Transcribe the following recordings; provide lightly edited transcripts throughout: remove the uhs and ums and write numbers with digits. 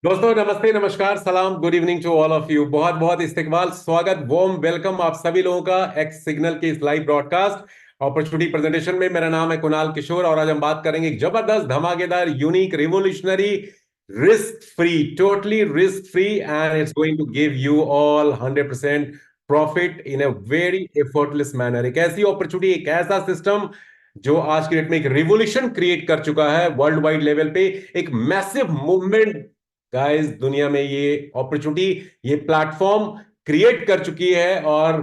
दोस्तों नमस्ते, नमस्कार, सलाम, good evening to all of you. बहुत बहुत इस्तकबाल, स्वागत, वॉर्म वेलकम आप सभी लोगों का एक्स सिग्नल के इस लाइव ब्रॉडकास्ट अपॉर्चुनिटी प्रेजेंटेशन में। मेरा नाम है कुणाल किशोर और आज हम बात करेंगे एक जबरदस्त, धमाकेदार, unique, revolutionary, risk free, totally risk free, and it's going to give you all 100% profit in a very effortless manner. एक ऐसी अपॉर्चुनिटी, एक ऐसा सिस्टम जो आज की डेट में एक रिवोल्यूशन क्रिएट कर चुका है वर्ल्ड वाइड लेवल पे, एक मैसिव मूवमेंट। गाइस, दुनिया में ये अपॉर्चुनिटी, ये प्लेटफॉर्म क्रिएट कर चुकी है और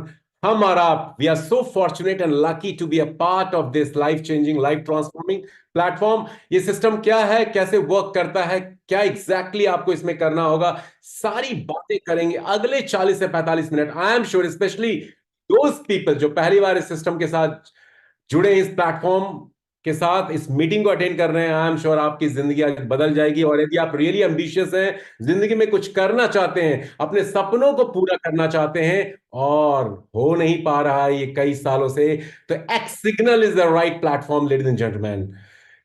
हमारा we are so fortunate and lucky to be a part of this life changing, life transforming platform. ये सिस्टम क्या है, कैसे वर्क करता है, क्या एग्जैक्टली आपको इसमें करना होगा, सारी बातें करेंगे अगले 40 से 45 minute. I am sure specially those people जो पहली बार इस सिस्टम के साथ जुड़े, इस प्लेटफॉर्म के साथ इस मीटिंग को अटेंड कर रहे हैं, आई एम श्योर आपकी जिंदगी आज बदल जाएगी। और यदि आप रियली एम्बिशियस हैं, जिंदगी में कुछ करना चाहते हैं, अपने सपनों को पूरा करना चाहते हैं और हो नहीं पा रहा है ये कई सालों से, तो x signal is the right platform, ladies and gentleman.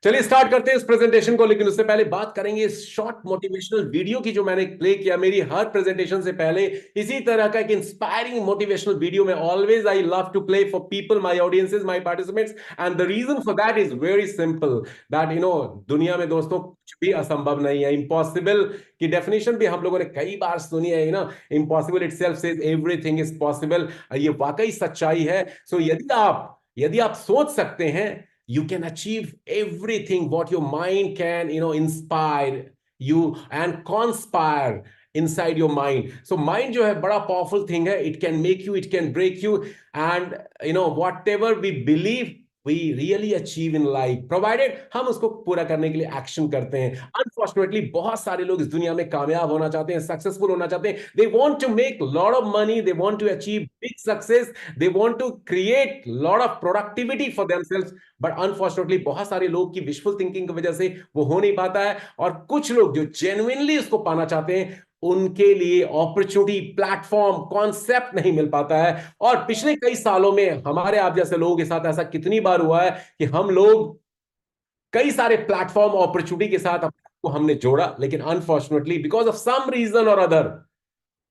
चलिए स्टार्ट करते हैं इस प्रेजेंटेशन को, लेकिन उससे पहले बात करेंगे इस शॉर्ट मोटिवेशनल वीडियो की जो मैंने प्ले किया मेरी हर प्रेजेंटेशन से पहले। इसी तरह का एक इंस्पायरिंग मोटिवेशनल वीडियो में always I love to play for people, my audiences, my participants, and the reason for that is very simple, that दुनिया में दोस्तों कुछ भी असंभव नहीं है। इम्पॉसिबल की डेफिनेशन भी हम लोगों ने कई बार सुनी है, impossible itself says everything is possible. ये वाकई सच्चाई है। सो यदि आप सोच सकते हैं, you can achieve everything what your mind can inspire you and conspire inside your mind. So mind जो है बड़ा powerful thing है, it can make you, it can break you, and whatever we believe we really achieve in life provided हम उसको पूरा करने के लिए एक्शन करते हैं। अनफॉर्चुनेटली बहुत सारे लोग इस दुनिया में कामयाब होना चाहते हैं, सक्सेसफुल होना चाहते हैं, they want to make lot of money, they want to achieve big success, they want to create lot of productivity for themselves, but unfortunately बहुत सारे लोग की विशफुल थिंकिंग की वजह से वो हो नहीं पाता है। और कुछ लोग जो जेन्युइनली उसको पाना चाहते हैं, उनके लिए अपॉर्चुनिटी, प्लेटफॉर्म, कॉन्सेप्ट नहीं मिल पाता है। और पिछले कई सालों में हमारे आप जैसे लोगों के साथ ऐसा कितनी बार हुआ है कि हम लोग कई सारे प्लेटफॉर्म अपॉर्चुनिटी के साथ अपने को हमने जोड़ा, लेकिन unfortunately because of some reason और other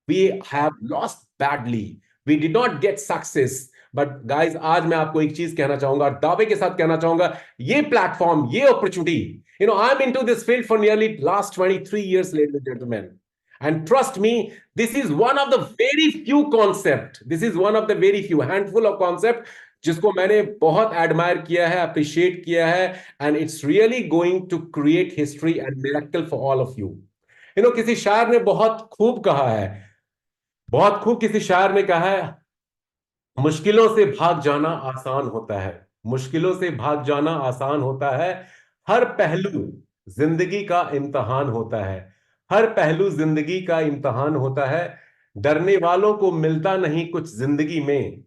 we have lost badly, we did not get success. But guys, आज मैं आपको एक चीज कहना चाहूंगा और दावे के साथ कहना चाहूंगा, ये प्लेटफॉर्म, ये opportunity, I am into this field for nearly last 23 years, ladies and gentlemen, and trust me, this is one of the very few concept, this is one of the very few handful of concept जिसको मैंने बहुत admire किया है, appreciate किया है, and it's really going to create history and miracle for all of you. किसी शायर ने बहुत खूब कहा है, बहुत खूब किसी शायर ने कहा है, मुश्किलों से भाग जाना आसान होता है, मुश्किलों से भाग जाना आसान होता है, हर पहलू जिंदगी का इम्तहान होता है, हर पहलू जिंदगी का इम्तहान होता है, डरने वालों को मिलता नहीं कुछ जिंदगी में,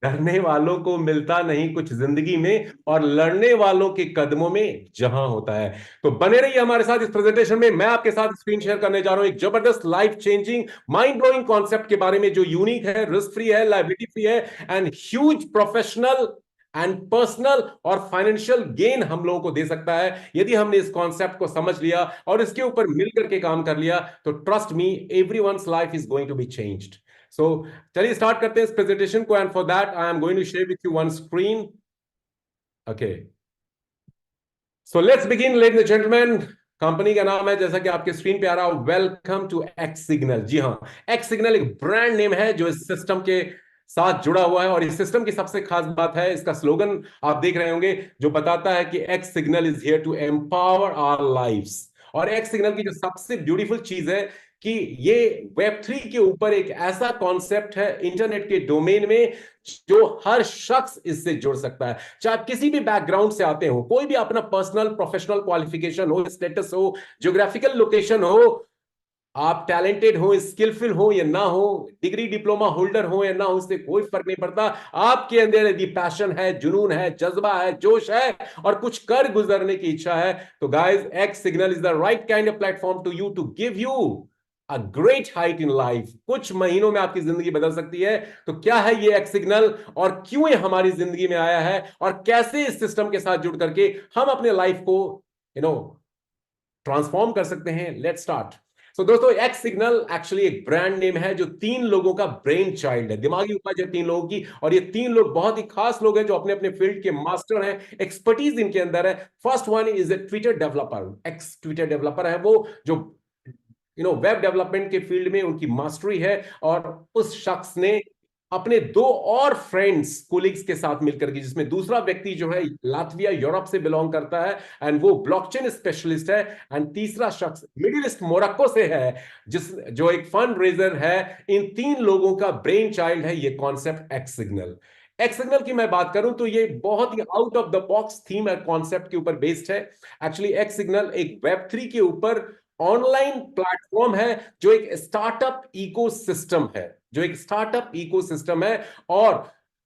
डरने वालों को मिलता नहीं कुछ जिंदगी में, और लड़ने वालों के कदमों में जहां होता है। तो बने रहिए हमारे साथ इस प्रेजेंटेशन में। मैं आपके साथ स्क्रीन शेयर करने जा रहा हूं एक जबरदस्त, life changing, mind blowing concept के बारे में जो यूनिक है, रिस्क फ्री है, लाइबिलिटी फ्री है, and huge professional and personal और फाइनेंशियल गेन हम लोगों को दे सकता है यदि हमने इस कॉन्सेप्ट को समझ लिया और इसके ऊपर मिलकर के काम कर लिया। तो trust me, everyone's life is going to be changed. So चलिए स्टार्ट करते हैं इस प्रेजेंटेशन को, and for that I am going to share with you one screen. Okay, so let's begin, ladies and gentleman. Company का नाम है, जैसा कि आपके स्क्रीन पे आ रहा है, वेलकम टू एक्स सिग्नल। जी हाँ, एक्स सिग्नल एक ब्रांड नेम है जो इस सिस्टम के साथ जुड़ा हुआ है, और इस सिस्टम की सबसे खास बात है इसका स्लोगन, आप देख रहे होंगे, जो बताता है कि X signal is here to empower our lives. और एक्स सिग्नल की जो सबसे ब्यूटीफुल चीज है कि ये वेब 3 के ऊपर एक ऐसा कॉन्सेप्ट है इंटरनेट के डोमेन में जो हर शख्स इससे जुड़ सकता है, चाहे आप किसी भी बैकग्राउंड से आते हो, कोई भी अपना पर्सनल प्रोफेशनल क्वालिफिकेशन हो, स्टेटस हो, ज्योग्राफिकल लोकेशन हो, आप टैलेंटेड हो, स्किलफुल हो या ना हो, डिग्री डिप्लोमा होल्डर हो या ना हो, उससे कोई फर्क नहीं पड़ता। आपके अंदर यदि पैशन है, जुनून है, जज्बा है, जोश है और कुछ कर गुजरने की इच्छा है, तो guys, X signal is the right kind of platform to you, to give you a great height in life. कुछ महीनों में आपकी जिंदगी बदल सकती है। तो क्या है ये एक्स सिग्नल और क्यों ये हमारी जिंदगी में आया है और कैसे इस सिस्टम के साथ जुड़ करके हम अपने लाइफ को ट्रांसफॉर्म कर सकते हैं? Let's start. सो दोस्तों, एक्स सिग्नल एक्चुअली एक ब्रांड नेम है जो तीन लोगों का ब्रेन चाइल्ड है, दिमागी उपज है तीन लोगों की। और ये तीन लोग बहुत ही खास लोग हैं जो अपने अपने फील्ड के मास्टर हैं, एक्सपर्टीज इनके अंदर है। First one is a Twitter developer, x Twitter developer है वो, जो वेब डेवलपमेंट के फील्ड में उनकी मास्टरी है। और उस शख्स ने अपने दो और फ्रेंड्स कोलिग्स के साथ मिलकर के, जिसमें दूसरा व्यक्ति जो है लातविया यूरोप से बिलोंग करता है एंड वो ब्लॉकचेन स्पेशलिस्ट है, एंड तीसरा शख्स मिडिल ईस्ट मोरक्को से है, जो एक फंड रेजर है। इन तीन लोगों का ब्रेन चाइल्ड है ये concept X signal. X signal की मैं बात करूं तो ये बहुत ही out of the box theme और कॉन्सेप्ट के ऊपर बेस्ड है। एक्चुअली एक्स सिग्नल एक वेब 3 के ऊपर ऑनलाइन प्लेटफॉर्म है, जो एक स्टार्टअप इकोसिस्टम है, जो एक स्टार्टअप इकोसिस्टम है। और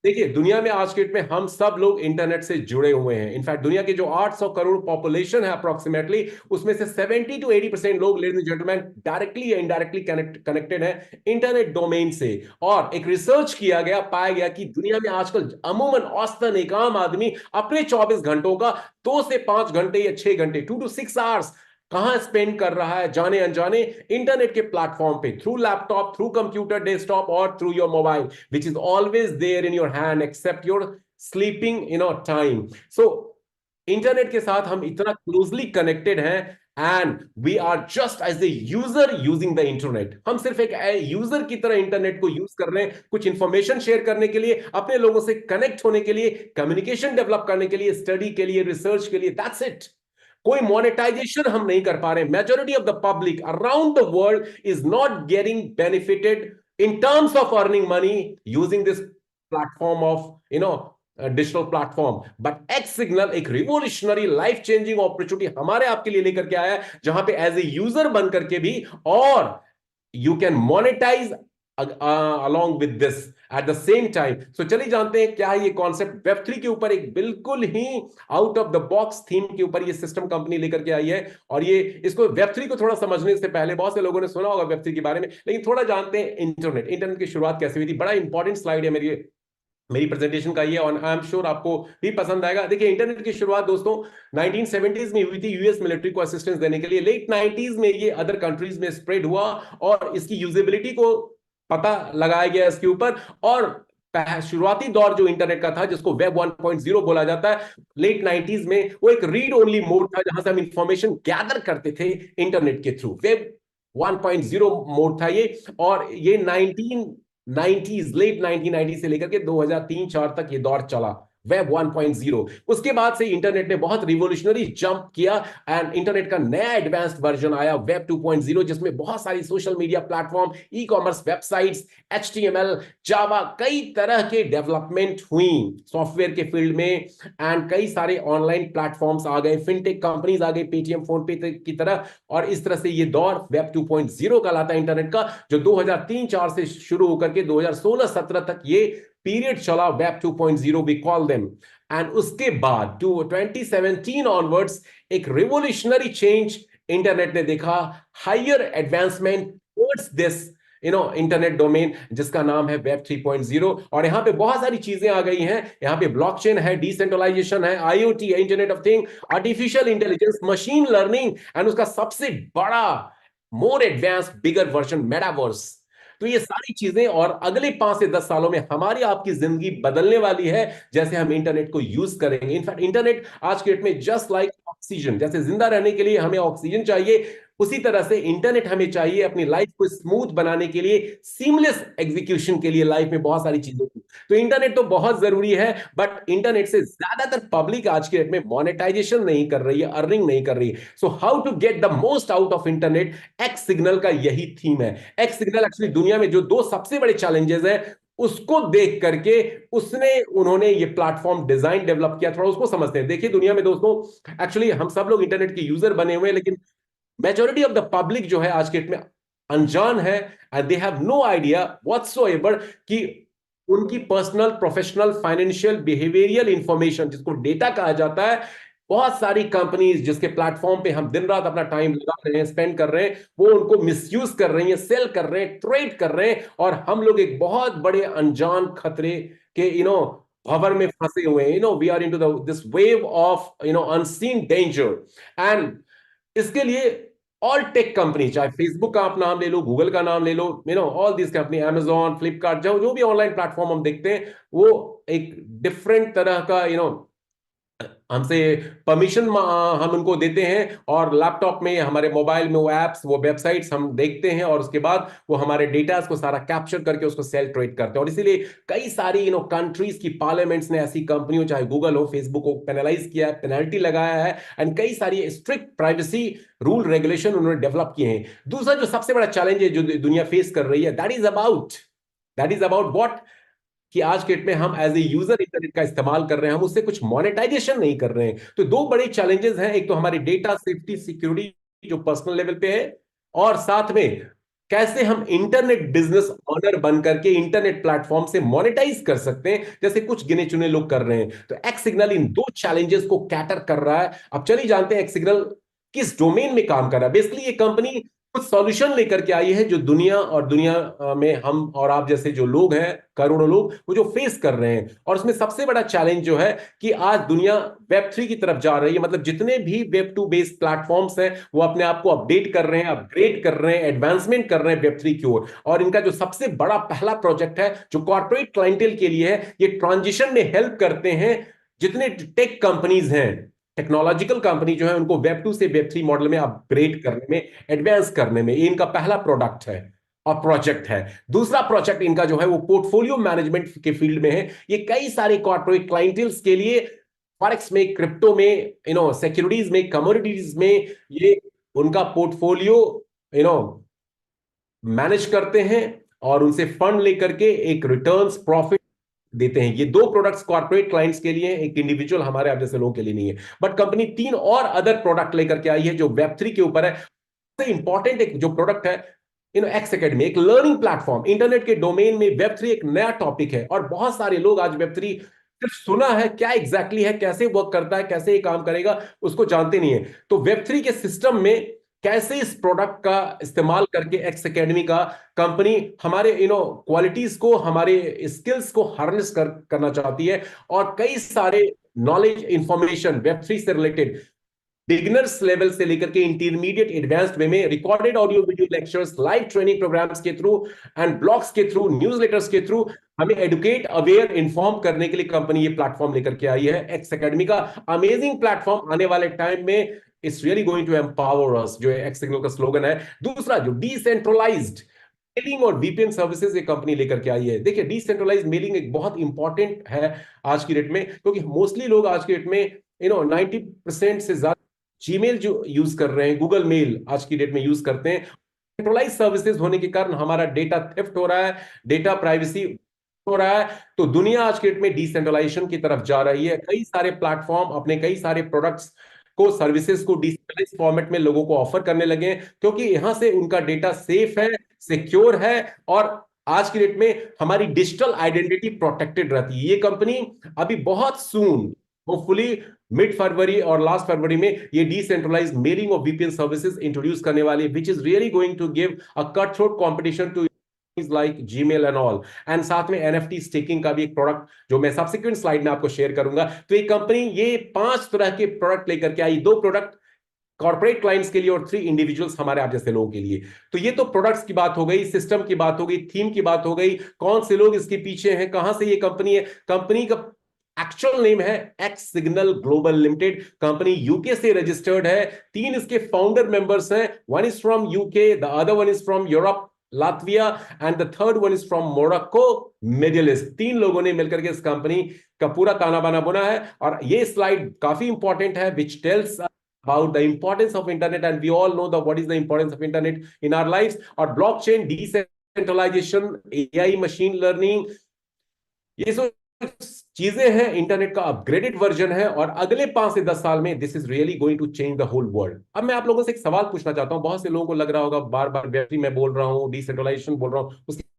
देखिए, दुनिया में आज के डेट में हम सब लोग इंटरनेट से जुड़े हुए हैं। इनफैक्ट दुनिया की जो 800 करोड़ पॉपुलेशन है अप्रोक्सीमेटली, उसमें से 70 to 80% लोग, लेडीज एंड जेंटलमैन, डायरेक्टली या इनडायरेक्टली कनेक्टेड है इंटरनेट डोमेन से। और एक रिसर्च किया गया, पाया गया कि दुनिया में आजकल अमूमन औसतन एक आम आदमी अपने 24 घंटों का 2 से 5 घंटे या 6 घंटे, 2 to 6 आवर्स कहां स्पेंड कर रहा है, जाने अनजाने इंटरनेट के प्लेटफॉर्म पे, through laptop, through computer desktop और through your mobile, which is always there in your hand except your sleeping time. So internet के साथ हम इतना क्लोजली कनेक्टेड हैं, and we are just as a user using the internet. हम सिर्फ एक user की तरह इंटरनेट को यूज कर रहे हैं, कुछ इंफॉर्मेशन शेयर करने के लिए, अपने लोगों से कनेक्ट होने के लिए, कम्युनिकेशन डेवलप करने के लिए, स्टडी के लिए, रिसर्च के लिए, दैट्स इट। कोई मोनेटाइजेशन हम नहीं कर पा रहे। Majority of the public around the world is not getting benefited in terms of earning money using this platform of digital platform. But x signal एक रिवोल्यूशनरी लाइफ चेंजिंग अपॉर्चुनिटी हमारे आपके लिए लेकर के आया है, जहां पे एज ए यूजर बन करके भी, और you can monetise along with this at the same time। so चलिए जानते हैं क्या है ये कॉन्सेप्ट। वेब 3 के ऊपर एक बिल्कुल ही out of the box theme के ऊपर ये सिस्टम कंपनी लेकर के आई है। और ये इसको वेब 3 को थोड़ा समझने से पहले, बहुत से लोगों ने सुना होगा वेब 3 के बारे में, लेकिन थोड़ा जानते हैं इंटरनेट की शुरुआत कैसे हुई थी। बड़ा इंपॉर्टेंट स्लाइड है मेरी प्रेजेंटेशन का ये, और आई एम श्योर आपको भी पसंद आएगा। देखिए, इंटरनेट की शुरुआत दोस्तों 1970s में हुई थी, यूएस मिलिट्री को असिस्टेंस देने के लिए। लेट 90s में ये अदर कंट्रीज में स्प्रेड हुआ, और इसकी यूजेबिलिटी को पता लगाया गया इसके ऊपर। और शुरुआती दौर जो इंटरनेट का था, जिसको वेब 1.0 बोला जाता है, लेट 90s में, वो एक रीड ओनली मोड था, जहां से हम इंफॉर्मेशन गैदर करते थे इंटरनेट के थ्रू। वेब 1.0 मोड था ये, और ये 1990s, लेट 1990 से लेकर के 2003-4 तक ये दौर चला, वेब 1.0। उसके बाद से इंटरनेट ने बहुत रिवोल्यूशनरी जंप किया, एंड इंटरनेट का नया एडवांस्ड वर्जन आया, वेब 2.0, जिसमें बहुत सारी social media platform, e commerce websites, HTML, जावा, कई तरह के डेवलपमेंट हुई सॉफ्टवेयर के फील्ड में, एंड कई सारे ऑनलाइन प्लेटफॉर्म्स आ गए, फिनटेक कंपनीज आ गई, पेटीएम, फोन पे की तरह। और इस तरह से ये दौर वेब 2.0 कहलाता है इंटरनेट का, जो 2003-4 से शुरू होकर के 2016-17 तक ये पीरियड चला, web 2.0 we call them. And उसके बाद 2017 ऑनवर्ड्स एक रिवोल्यूशनरी चेंज इंटरनेट ने देखा, higher advancement towards this internet domain, जिसका नाम है वेब 3.0। और यहां पे बहुत सारी चीजें आ गई हैं। यहां पे ब्लॉकचेन है, डिसेंट्रलाइजेशन है, IoT है, internet of thing, artificial intelligence, machine learning, and उसका सबसे बड़ा, मोर एडवांस, बिगर वर्जन, मेटावर्स। तो ये सारी चीजें और अगले 5 से 10 सालों में हमारी आपकी जिंदगी बदलने वाली है, जैसे हम इंटरनेट को यूज करेंगे। इनफैक्ट इंटरनेट आज के डेट में जस्ट लाइक ऑक्सीजन, जैसे जिंदा रहने के लिए हमें ऑक्सीजन चाहिए, उसी तरह से इंटरनेट हमें चाहिए अपनी लाइफ को स्मूथ बनाने के लिए, सीमलेस एग्जीक्यूशन के लिए लाइफ में बहुत सारी चीजों की। तो इंटरनेट तो बहुत जरूरी है, बट इंटरनेट से ज्यादातर पब्लिक आज के डेट में मोनेटाइजेशन नहीं कर रही है, अर्निंग नहीं कर रही है। So how to get the most out of internet, X signal का यही थीम है। एक्स सिग्नल एक्चुअली दुनिया में जो 2 सबसे बड़े चैलेंजेस हैं, उसको देख करके उन्होंने ये प्लेटफॉर्म डिजाइन डेवलप किया। थोड़ा उसको समझते हैं। देखिए, दुनिया में दोस्तों एक्चुअली हम सब लोग इंटरनेट के यूजर बने हुए हैं, लेकिन मेजोरिटी ऑफ द पब्लिक जो है आज के डेट में अनजान है, and they have no idea whatsoever कि उनकी personal, professional, financial, behavioural information, जिसको डेटा कहा जाता है, बहुत सारी कंपनीज जिसके प्लेटफॉर्म पे हम दिन रात अपना टाइम लगा रहे हैं, स्पेंड कर रहे हैं, वो उनको मिसयूज कर रही हैं, सेल कर रहे हैं, ट्रेड कर रहे हैं, और हम लोग एक बहुत बड़े अनजान खतरे के भंवर में फंसे हुए हैं। We are into this wave of unseen danger. And इसके लिए ऑल टेक कंपनी, चाहे फेसबुक का आप नाम ले लो, गूगल का नाम ले लो, all this company, Amazon, Flipkart, जो जो भी ऑनलाइन प्लेटफॉर्म हम देखते हैं, वो एक डिफरेंट तरह का हमसे परमिशन हम उनको देते हैं, और लैपटॉप में, हमारे मोबाइल में वो एप्स, वो वेबसाइट्स हम देखते हैं, और उसके बाद वो हमारे डेटा को सारा कैप्चर करके उसको सेल ट्रेड करते हैं। और इसीलिए कई सारी कंट्रीज की पार्लियामेंट्स ने ऐसी कंपनियों, चाहे गूगल हो, फेसबुक को पेनलाइज किया है, पेनल्टी लगाया है, एंड कई सारी स्ट्रिक्ट प्राइवेसी रूल रेगुलेशन उन्होंने डेवलप किए हैं। दूसरा जो सबसे बड़ा चैलेंज है जो दुनिया फेस कर रही है, दैट इज अबाउट व्हाट, कि आज के डेट में हम एज ए यूजर इंटरनेट का इस्तेमाल कर रहे हैं, हम उससे कुछ मोनेटाइजेशन नहीं कर रहे हैं। तो दो बड़े चैलेंजेस हैं, एक तो हमारी डेटा सेफ्टी सिक्योरिटी जो पर्सनल लेवल पे है, और साथ में कैसे हम इंटरनेट बिजनेस ऑनर बन करके इंटरनेट प्लेटफॉर्म से मोनेटाइज कर सकते हैं, जैसे कुछ गिने चुने लोग कर रहे हैं। तो एक्स सिग्नल इन दो चैलेंजेस को कैटर कर रहा है। अब चलिए जानते हैं एक्स सिग्नल किस डोमेन में काम कर रहा है। बेसिकली ये कंपनी कुछ सॉल्यूशन लेकर के आई है जो दुनिया में हम और आप जैसे जो लोग हैं, करोड़ों लोग, वो जो फेस कर रहे हैं। और उसमें सबसे बड़ा चैलेंज जो है कि आज दुनिया वेब 3 की तरफ जा रही है। मतलब जितने भी वेब 2 बेस्ड प्लेटफॉर्म्स हैं, वो अपने आप को अपडेट कर रहे हैं, अपग्रेड कर रहे हैं, एडवांसमेंट कर रहे हैं वेब 3 की ओर। और इनका जो सबसे बड़ा पहला प्रोजेक्ट है जो कॉर्पोरेट क्लाइंटेल के लिए है, ये ट्रांजिशन में हेल्प करते हैं। जितने टेक कंपनीज हैं, टेक्नोलॉजिकल कंपनी जो है, उनको वेब 2 से वेब 3 मॉडल में अपग्रेड करने में, एडवांस करने में, ये इनका पहला प्रोडक्ट है और प्रोजेक्ट है। दूसरा प्रोजेक्ट इनका जो है वो पोर्टफोलियो मैनेजमेंट के फील्ड में है। ये कई सारे कॉर्पोरेट क्लाइंटल्स के लिए फॉरेक्स में, क्रिप्टो में, सिक्योरिटीज में, कमोडिटीज में, ये उनका पोर्टफोलियो यू नो मैनेज करते हैं, और उनसे फंड लेकर के एक रिटर्न्स प्रॉफिट देते हैं। ये दो प्रोडक्ट्स कॉर्पोरेट क्लाइंट्स के लिए, एक इंडिविजुअल हमारे आप जैसे लोगों के लिए नहीं है। बट कंपनी तीन और अदर प्रोडक्ट लेकर के आई है जो वेब 3 के ऊपर है। सबसे इंपॉर्टेंट एक जो प्रोडक्ट है, एक्स एकेडमी, एक लर्निंग प्लेटफॉर्म। इंटरनेट के डोमेन में वेब 3 एक नया टॉपिक है, और बहुत सारे लोग आज वेब 3 सिर्फ सुना है, क्या एग्जैक्टली है, कैसे वर्क करता है, कैसे ये काम करेगा, उसको जानते नहीं है। तो वेब 3 के सिस्टम में कैसे इस प्रोडक्ट का इस्तेमाल करके एक्स एकेडमी का कंपनी हमारे क्वालिटीज को, हमारे स्किल्स को हार्नेस करना चाहती है, और कई सारे नॉलेज इंफॉर्मेशन वेब 3 से रिलेटेड, बिगिनर्स लेवल से लेकर के इंटरमीडिएट एडवांस्ड वे में, recorded audio video lectures, live training programs के थ्रू, एंड ब्लॉग्स के थ्रू, न्यूज़लेटर्स के थ्रू हमें एडुकेट, अवेयर, इन्फॉर्म करने के लिए कंपनी ये प्लेटफॉर्म लेकर के आई है। एक्स एकेडमी का अमेजिंग प्लेटफॉर्म, आने वाले टाइम में it's really going to empower us, जो एक्स सिग्नल का स्लोगन है। दूसरा जो डिसेंट्रलाइज्ड मेलिंग और वीपीएन सर्विसेज ये कंपनी लेकर के आई है। देखिए, डिसेंट्रलाइज्ड मेलिंग एक बहुत इंपॉर्टेंट है आज की डेट में, क्योंकि मोस्टली लोग आज की डेट में 90% से ज्यादा जीमेल जो यूज कर रहे हैं, गूगल मेल आज की डेट में यूज करते हैं। सेंट्रलाइज सर्विसेज होने के कारण हमारा डेटा थेफ्ट हो रहा है, डेटा प्राइवेसी हो रहा है। तो दुनिया आज के डेट में डिसेंट्रलाइजेशन की तरफ जा रही है। कई सारे प्लेटफॉर्म अपने कई सारे प्रोडक्ट्स को, सर्विसेज को डिसेंट्रलाइज फॉर्मेट में लोगों को ऑफर करने लगे हैं, क्योंकि यहां से उनका डेटा सेफ है, सिक्योर है, और आज की डेट में हमारी डिजिटल आइडेंटिटी प्रोटेक्टेड रहती है। ये कंपनी अभी बहुत सून, होपफुली मिड फरवरी और लास्ट फरवरी में, ये डिसेंट्रलाइज्ड मेलिंग और वीपीएन सर्विसेज इंट्रोड्यूस करने वाली है, which is really going to give a cut throat competition to like Gmail and all. And साथ में एनएफटी स्टेकिंग का भी एक प्रोडक्ट जो मैं सब्सिक्वेंट स्लाइड में आपको शेयर करूंगा। तो ये कंपनी ये 5 तरह के प्रोडक्ट लेकर के आई, 2 प्रोडक्ट कॉर्पोरेट क्लाइंट्स के लिए और 3 इंडिविजुअल्स हमारे आप जैसे लोगों के लिए। तो ये तो प्रोडक्ट्स की बात हो गई, सिस्टम की बात हो गई, थीम की बात हो गई, कौन से लोग इसके पीछे हैं, कहां से ये कंपनी है। कंपनी का एक्चुअल नेम है x signal global limited. Company UK से रजिस्टर्ड है। 3 इसके फाउंडर मेंबर्स हैं, one is from UK, the other one is from Europe, Latvia, and the third one is from Morocco, middle east. 3 लोगों ने मिलकर के इस कंपनी का पूरा ताना बाना बुना है। और ये स्लाइड काफी इंपॉर्टेंट है, which tells about the importance of internet, and we all know the what is the importance of internet in our lives, और blockchain, decentralization, AI, machine learning, ये सब चीजें हैं। इंटरनेट का अपग्रेडेड वर्जन है, और अगले 5 से 10 साल में this is really going to change the whole world. अब मैं आप लोगों से एक सवाल पूछना चाहता हूं, बहुत से लोगों को लग रहा होगा बार बार बैटरी मैं बोल रहा हूं, डिसेंट्रलाइजेशन बोल रहा हूं, उसके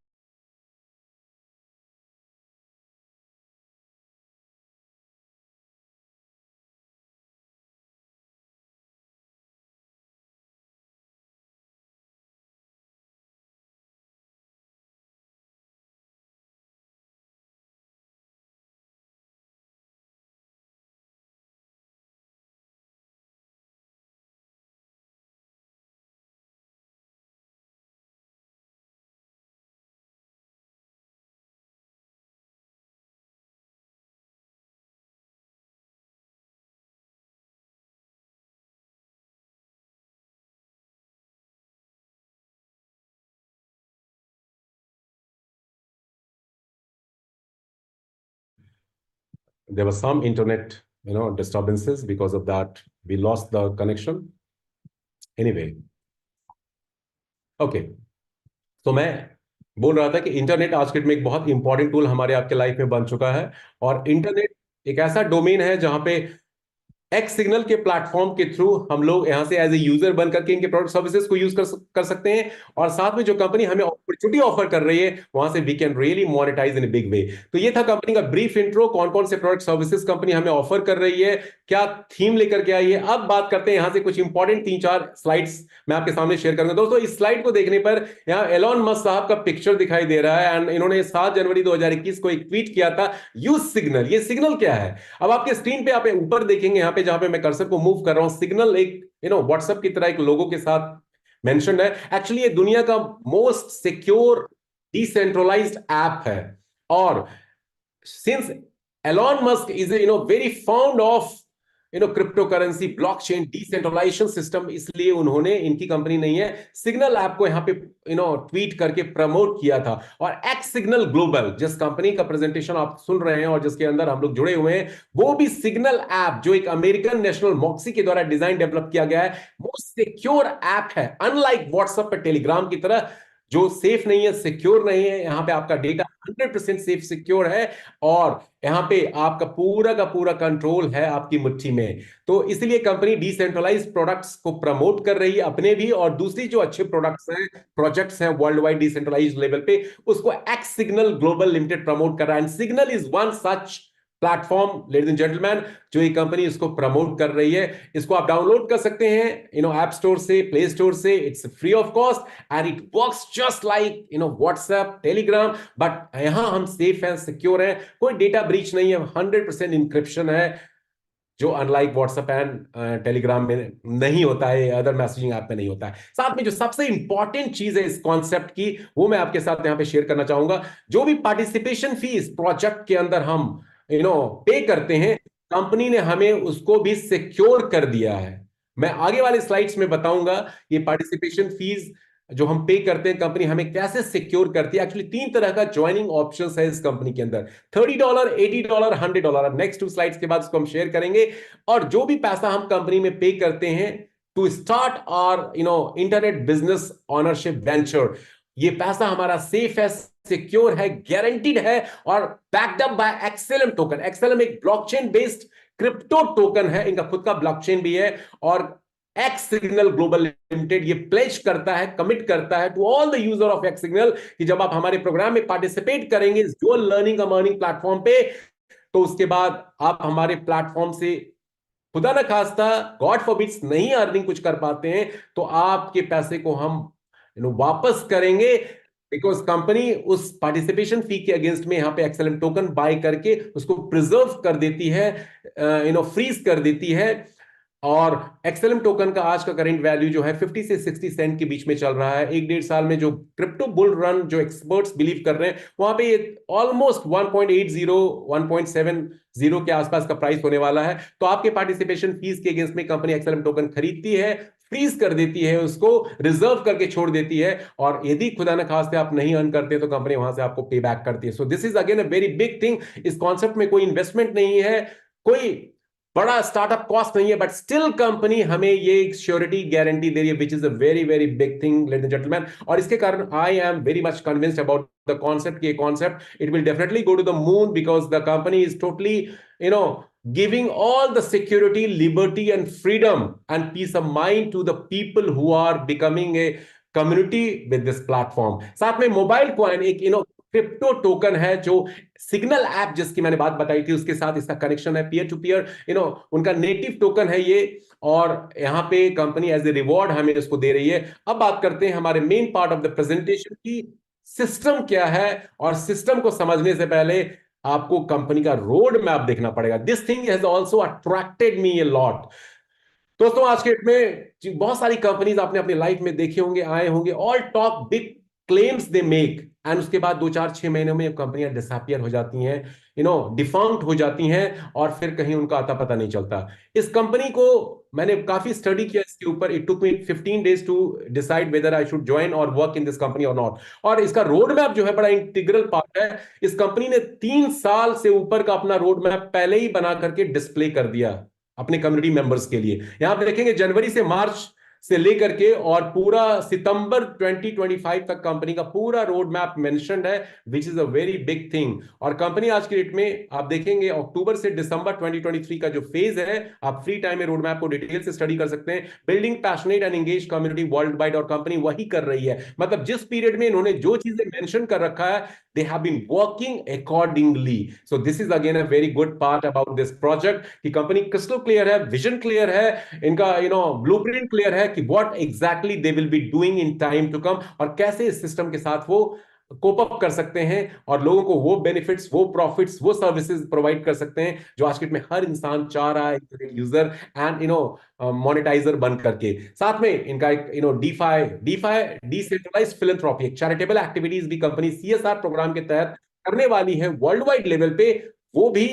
there was some internet, disturbances. Because of that, we lost the connection. Anyway, okay. तो मैं बोल रहा था कि इंटरनेट आज के डेट में एक बहुत इंपॉर्टेंट टूल हमारे आपके लाइफ में बन चुका है। और इंटरनेट एक ऐसा डोमेन है जहां पे एक्स सिग्नल के प्लेटफॉर्म के थ्रू हम लोग यहां से एज ए यूजर बन करके इनके प्रोडक्ट सर्विसेज को यूज कर सकते हैं। और साथ में जो कंपनी हमें अपॉर्चुनिटी ऑफर कर रही है वहां से we can really monetise in big way. तो ये था कंपनी का ब्रीफ इंट्रो, कौन कौन से प्रोडक्ट सर्विसेज कंपनी हमें ऑफर कर रही है, क्या थीम लेकर के आई है। अब बात करते हैं यहां से कुछ इंपॉर्टेंट 3-4 स्लाइड्स मैं आपके सामने शेयर करूंगा। दोस्तों, इस स्लाइड को देखने पर यहाँ एलॉन मस्क साहब का पिक्चर दिखाई दे रहा है एंड इन्होंने 7 जनवरी 2021 को एक ट्वीट किया था, यूज सिग्नल। ये सिग्नल क्या है? अब आपके स्क्रीन पे आप ऊपर देखेंगे, यहाँ पे जहां पे मैं कर्सर को मूव कर रहा हूं, सिग्नल एक व्हाट्सएप की तरह एक लोगो के साथ मेंशन है। एक्चुअली ये दुनिया का मोस्ट सिक्योर डिसेंट्रलाइज्ड ऐप है। और since Elon Musk is very fond of cryptocurrency, blockchain, decentralisation system, इसलिए उन्होंने, इनकी कंपनी नहीं है, सिग्नल ऐप को यहां पे ट्वीट करके प्रमोट किया था। और एक्स सिग्नल ग्लोबल, जिस कंपनी का प्रेजेंटेशन आप सुन रहे हैं और जिसके अंदर हम लोग जुड़े हुए हैं, वो भी सिग्नल ऐप जो एक अमेरिकन नेशनल मॉक्सी के द्वारा डिजाइन डेवलप किया गया है, मोस्ट सिक्योर ऐप है। अनलाइक व्हाट्सएप पर, टेलीग्राम की तरह जो सेफ नहीं है, सिक्योर नहीं है, यहां पे आपका डेटा 100% सेफ सिक्योर है और यहां पे आपका पूरा का पूरा कंट्रोल है आपकी मुट्ठी में। तो इसलिए कंपनी डिसेंट्रलाइज्ड प्रोडक्ट्स को प्रमोट कर रही है अपने भी, और दूसरी जो अच्छे प्रोडक्ट्स हैं, प्रोजेक्ट्स हैं वर्ल्ड वाइड डिसेंट्रलाइज्ड लेवल पे, उसको x signal global limited promote कर रहा है। And signal is one such platform, ladies and gentleman, जो ये कंपनी इसको प्रमोट कर रही है। इसको आप डाउनलोड कर सकते हैं ऐप स्टोर से, प्ले स्टोर से। It's free of cost and it works just like WhatsApp, Telegram, but यहां हम सेफ हैं, सिक्योर हैं, कोई डेटा ब्रीच नहीं है, 100% इंक्रिप्शन है, जो अनलाइक व्हाट्सएप एंड टेलीग्राम में नहीं होता है, अदर मैसेजिंग ऐप में नहीं होता है। साथ में जो सबसे इंपॉर्टेंट चीज है इस कॉन्सेप्ट की, वो मैं आपके साथ यहां पे शेयर करना चाहूंगा। जो भी पार्टिसिपेशन फीस प्रोजेक्ट के अंदर हम पे करते हैं, कंपनी ने हमें उसको भी सिक्योर कर दिया है। मैं आगे वाले स्लाइड्स में बताऊंगा ये पार्टिसिपेशन फीस जो हम पे करते हैं, कंपनी हमें कैसे सिक्योर करती है। एक्चुअली 3 तरह का ज्वाइनिंग ऑप्शंस है इस कंपनी के अंदर, $30, $80, $100। नेक्स्ट 2 स्लाइड्स के बाद उसको हम शेयर करेंगे। और जो भी पैसा हम कंपनी में पे करते हैं to start our internet business ownership venture, ये पैसा हमारा सेफ है, सिक्योर है, गारंटीड है और backed up by XLM token. XLM एक ब्लॉकचेन बेस्ड क्रिप्टो टोकन है, इनका खुद का ब्लॉकचेन भी है। और एक्स सिग्नल ग्लोबल लिमिटेड ये प्लेज करता है, कमिट करता है to all the user of X signal कि जब आप हमारे प्रोग्राम में पार्टिसिपेट करेंगे जो लर्निंग अर्निंग प्लेटफॉर्म पे, तो उसके बाद आप हमारे प्लेटफॉर्म से खुदा ना खास्ता, गॉड फॉरबिड्स, नहीं अर्निंग कुछ कर पाते हैं, तो आपके पैसे को हम वापस करेंगे। बिकॉज कंपनी उस पार्टिसिपेशन फी के अगेंस्ट में यहां पे एक्सएलएम टोकन बाय करके उसको प्रिजर्व कर देती है, फ्रीज कर देती है। और एक्सएलएम टोकन का आज का करंट वैल्यू जो है 50 से 60 सेंट के बीच में चल रहा है। 1-1.5 साल में जो क्रिप्टो बुल रन जो एक्सपर्ट्स बिलीव कर रहे हैं, वहां पे ऑलमोस्ट 1.80 1.70 के आसपास का प्राइस होने वाला है। तो आपके पार्टिसिपेशन फीस के अगेंस्ट में कंपनी एक्सएलएम टोकन खरीदती है, फ्रीज कर देती है, उसको रिजर्व करके छोड़ देती है, और यदि खुदा न खास्ते आप नहीं अर्न करते तो कंपनी वहां से आपको पे बैक करती है। So this is again a very big thing. इस कॉन्सेप्ट में कोई इन्वेस्टमेंट नहीं है, कोई बड़ा स्टार्टअप कॉस्ट नहीं है, बट स्टिल कंपनी हमें ये श्योरिटी गारंटी दे रही है, which is a very very big thing ladies and gentleman. और इसके कारण I am very much convinced about the concept, ये concept it will definitely go to the moon, because the company is totally giving all the security, liberty and freedom and peace of mind to the people who are becoming a community with this platform. साथ में mobile coin एक crypto token है, जो signal app जिसकी मैंने बात बताई थी उसके साथ इसका कनेक्शन है, पीयर टू पीयर उनका नेटिव टोकन है ये, और यहां पे कंपनी एज ए रिवॉर्ड हमें इसको दे रही है। अब बात करते हैं हमारे main part of the presentation की, सिस्टम क्या है। और सिस्टम को समझने से पहले आपको कंपनी का रोड मैप देखना पड़ेगा। This thing has also attracted me a lot. दोस्तों, आज के डेट में बहुत सारी कंपनीज आपने अपनी लाइफ में देखे होंगे, आए होंगे, all talk big claims they make, and उसके बाद 2-4-6 महीनों में कंपनियां डिसअपियर हो जाती हैं, डिफॉल्ट हो जाती हैं, और फिर कहीं उनका आता पता नहीं चलता। इस कंपनी को मैंने काफी स्टडी किया इसके ऊपर। It took me 15 days to decide whether I should join और वर्क इन दिस कंपनी और नॉट। और इसका रोड मैप जो है बड़ा इंटीग्रल पार्ट है। इस कंपनी ने 3 साल से ऊपर का अपना रोड मैप पहले ही बना करके डिस्प्ले कर दिया अपने कम्युनिटी मेंबर्स के लिए। यहां पे देखेंगे जनवरी से मार्च से लेकर के और पूरा सितंबर 2025 तक कंपनी का पूरा रोड मैप मेंशन्ड है, which is a very big thing. और कंपनी आज की डेट में आप देखेंगे अक्टूबर से दिसंबर 2023 का जो फेज है, आप फ्री टाइम में रोड मैप को डिटेल से स्टडी कर सकते हैं। Building passionate and engage community world wide, और कंपनी वही कर रही है। मतलब जिस पीरियड में इन्होंने जो चीजें मेंशन कर रखा है, they have been working accordingly. So this is again a very good part about this project कि कंपनी क्रिस्टल क्लियर है, विजन क्लियर है, इनका ब्लूप्रिंट क्लियर है कि what exactly they will be doing in time to come, और कैसे इस system के साथ वो कोप अप कर सकते हैं और लोगों को वो बेनिफिट्स, वो प्रॉफिट्स, वो सर्विसेज प्रोवाइड कर सकते हैं जो आज के डेट में हर इंसान चाह रहा है, यूजर एंड मोनेटाइजर बन करके। साथ में इनका एक डीफाई डीफाई डिसेंट्रलाइज्ड फिलैंथ्रोपी, एक चैरिटेबल एक्टिविटीज भी कंपनी सीएसआर प्रोग्राम के तहत करने वाली है वर्ल्ड वाइड लेवल पे। वो भी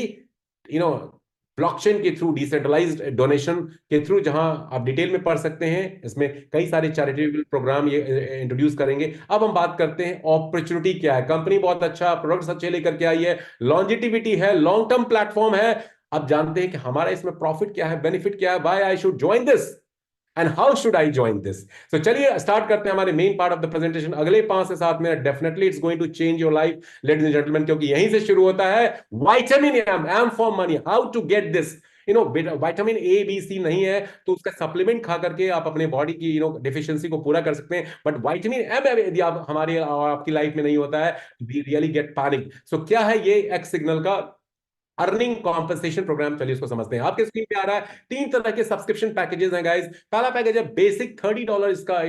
ब्लॉकचेन के थ्रू, डिसेंट्रलाइज्ड डोनेशन के थ्रू, जहां आप डिटेल में पढ़ सकते हैं। इसमें कई सारे चैरिटेबल प्रोग्राम ये इंट्रोड्यूस करेंगे। अब हम बात करते हैं अपॉर्चुनिटी क्या है। कंपनी बहुत अच्छा प्रोडक्ट्स अच्छे लेकर के आई है, लॉन्जिटिविटी है, लॉन्ग टर्म प्लेटफॉर्म है। अब जानते हैं कि हमारा इसमें प्रॉफिट क्या है, बेनिफिट क्या है, why I should join this and how should I join this. तो चलिए स्टार्ट करते हैं हमारे main part of the presentation. अगले 5 से 7 minute definitely it's going to change your life ladies and gentleman, क्योंकि यहीं से शुरू होता है vitamin M for money, how to get this. Vitamin A B C नहीं है तो उसका सप्लीमेंट खा करके आप अपने बॉडी की डिफिशियंसी को पूरा कर सकते हैं। बट विटामिन एम यदि आप हमारे और आपकी लाइफ में नहीं होता है, वी रियली गेट पैनिक। सो क्या है ये एक्स सिग्नल का अर्निंग कॉम्पनसेशन प्रोग्राम? चलिए इसको समझते हैं। आपके स्क्रीन पे आ रहा है 3 तरह के सब्सक्रिप्शन पैकेजेस हैं गाइस। पहला पैकेज है बेसिक, $30 इसका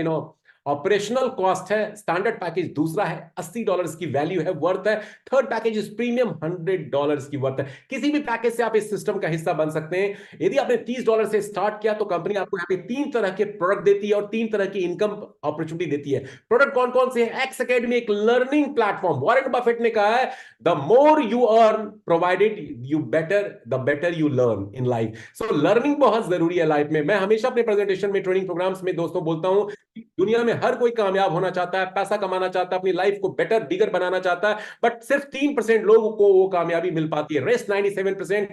ऑपरेशनल कॉस्ट है। स्टैंडर्ड पैकेज दूसरा है, $80 की वैल्यू है, वर्थ है। थर्ड पैकेज इज प्रीमियम, $100 की वर्थ है। किसी भी पैकेज से आप इस सिस्टम का हिस्सा बन सकते हैं। यदि आपने $30 से स्टार्ट किया तो कंपनी आपको यहाँ पे 3 तरह के प्रोडक्ट देती है और 3 तरह की इनकम अपॉर्चुनिटी देती है। प्रोडक्ट कौन कौन से हैं? एक्स एकेडमी एक लर्निंग प्लेटफॉर्म। वॉरेन बफेट ने कहा है the more you earn provided you better, the better you learn in life. So learning बहुत जरूरी है लाइफ में। मैं हमेशा अपने प्रेजेंटेशन में, ट्रेनिंग प्रोग्राम्स में दोस्तों बोलता हूं, दुनिया में हर कोई कामयाब होना चाहता है, पैसा कमाना चाहता है, अपनी लाइफ को बेटर बिगर बनाना चाहता है, बट सिर्फ 3% लोगों को वो कामयाबी मिल पाती है। Rest 97%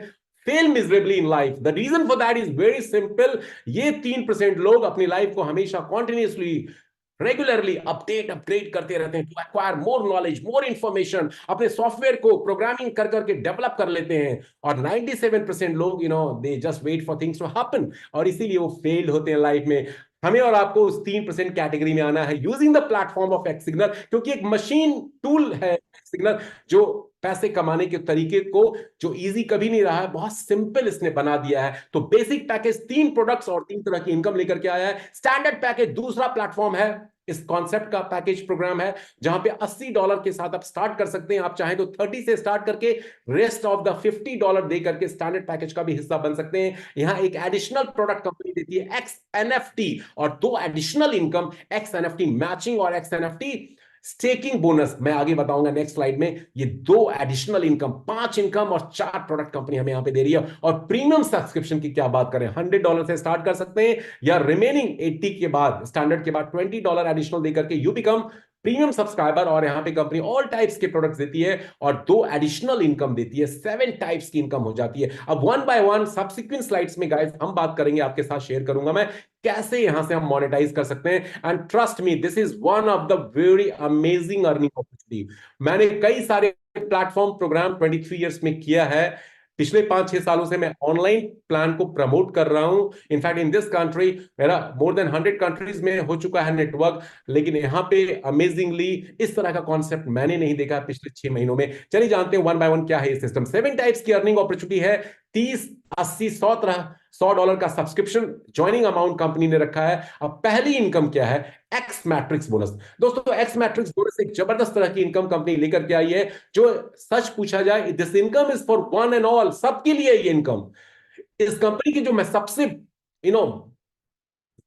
fail miserably in life. The reason for that is very simple. ये 3% लोग अपनी लाइफ को हमेशा कॉन्टिन्यूसली, रेगुलरली अपडेट अपग्रेड करते रहते हैं to acquire more knowledge, more information, अपने सॉफ्टवेयर को प्रोग्रामिंग कर करके डेवलप कर लेते हैं। और 97% लोग they just wait for things to happen, और इसीलिए वो फेल्ड होते हैं लाइफ में। हमें और आपको उस 3% कैटेगरी में आना है using the platform of X signal, क्योंकि एक मशीन टूल है एक्स सिग्नल जो पैसे कमाने के तरीके को, जो इजी कभी नहीं रहा है, बहुत सिंपल इसने बना दिया है। तो बेसिक पैकेज 3 प्रोडक्ट्स और 3 तरह की इनकम लेकर के आया है। स्टैंडर्ड पैकेज दूसरा प्लेटफॉर्म है, इस कॉन्सेप्ट का पैकेज प्रोग्राम है, जहां पे $80 के साथ आप स्टार्ट कर सकते हैं। आप चाहें तो 30 से स्टार्ट करके रेस्ट ऑफ द $50 दे करके स्टैंडर्ड पैकेज का भी हिस्सा बन सकते हैं। यहां एक एडिशनल प्रोडक्ट कंपनी देती है एक्स एनएफटी, और 2 additional income, x NFT matching और एक्स एनएफटी स्टेकिंग बोनस। मैं आगे बताऊंगा नेक्स्ट स्लाइड में। ये 2 एडिशनल इनकम, 5 इनकम और 4 प्रोडक्ट कंपनी हमें यहां पे दे रही है। और प्रीमियम सब्सक्रिप्शन की क्या बात करें, $100 से स्टार्ट कर सकते हैं, या रिमेनिंग 80 के बाद, स्टैंडर्ड के बाद $20 एडिशनल देकर के यू बिकम प्रीमियम सब्सक्राइबर। और यहां पे कंपनी ऑल टाइप्स के प्रोडक्ट्स देती है और 2 एडिशनल इनकम देती है, 7 टाइप्स की इनकम हो जाती है। अब one by one subsequent slides में गाइस हम बात करेंगे, आपके साथ शेयर करूंगा मैं कैसे यहां से हम मोनेटाइज कर सकते हैं। And trust me, this is one of the very amazing earning opportunity. मैंने कई सारे प्लेटफॉर्म प्रोग्राम 23 इयर्स में किया है। पिछले 5-6 सालों से मैं ऑनलाइन प्लान को प्रमोट कर रहा हूं। इनफैक्ट इन दिस कंट्री मेरा मोर देन 100 कंट्रीज में हो चुका है नेटवर्क, लेकिन यहां पे अमेजिंगली इस तरह का कॉन्सेप्ट मैंने नहीं देखा पिछले 6 महीनों में। चलिए जानते हैं वन बाय वन क्या है ये सिस्टम। 7 टाइप्स की अर्निंग अपॉर्चुनिटी है, 30, 80, 100 $100 का सब्सक्रिप्शन ज्वाइनिंग अमाउंट कंपनी ने रखा है। अब पहली इनकम क्या है? X matrix bonus. दोस्तों एक्स मैट्रिक्स बोनस एक जबरदस्त तरह की इनकम कंपनी लेकर के आई है, जो सच पूछा जाए this income is for one and all, सबके लिए ये इनकम। इस कंपनी की जो मैं सबसे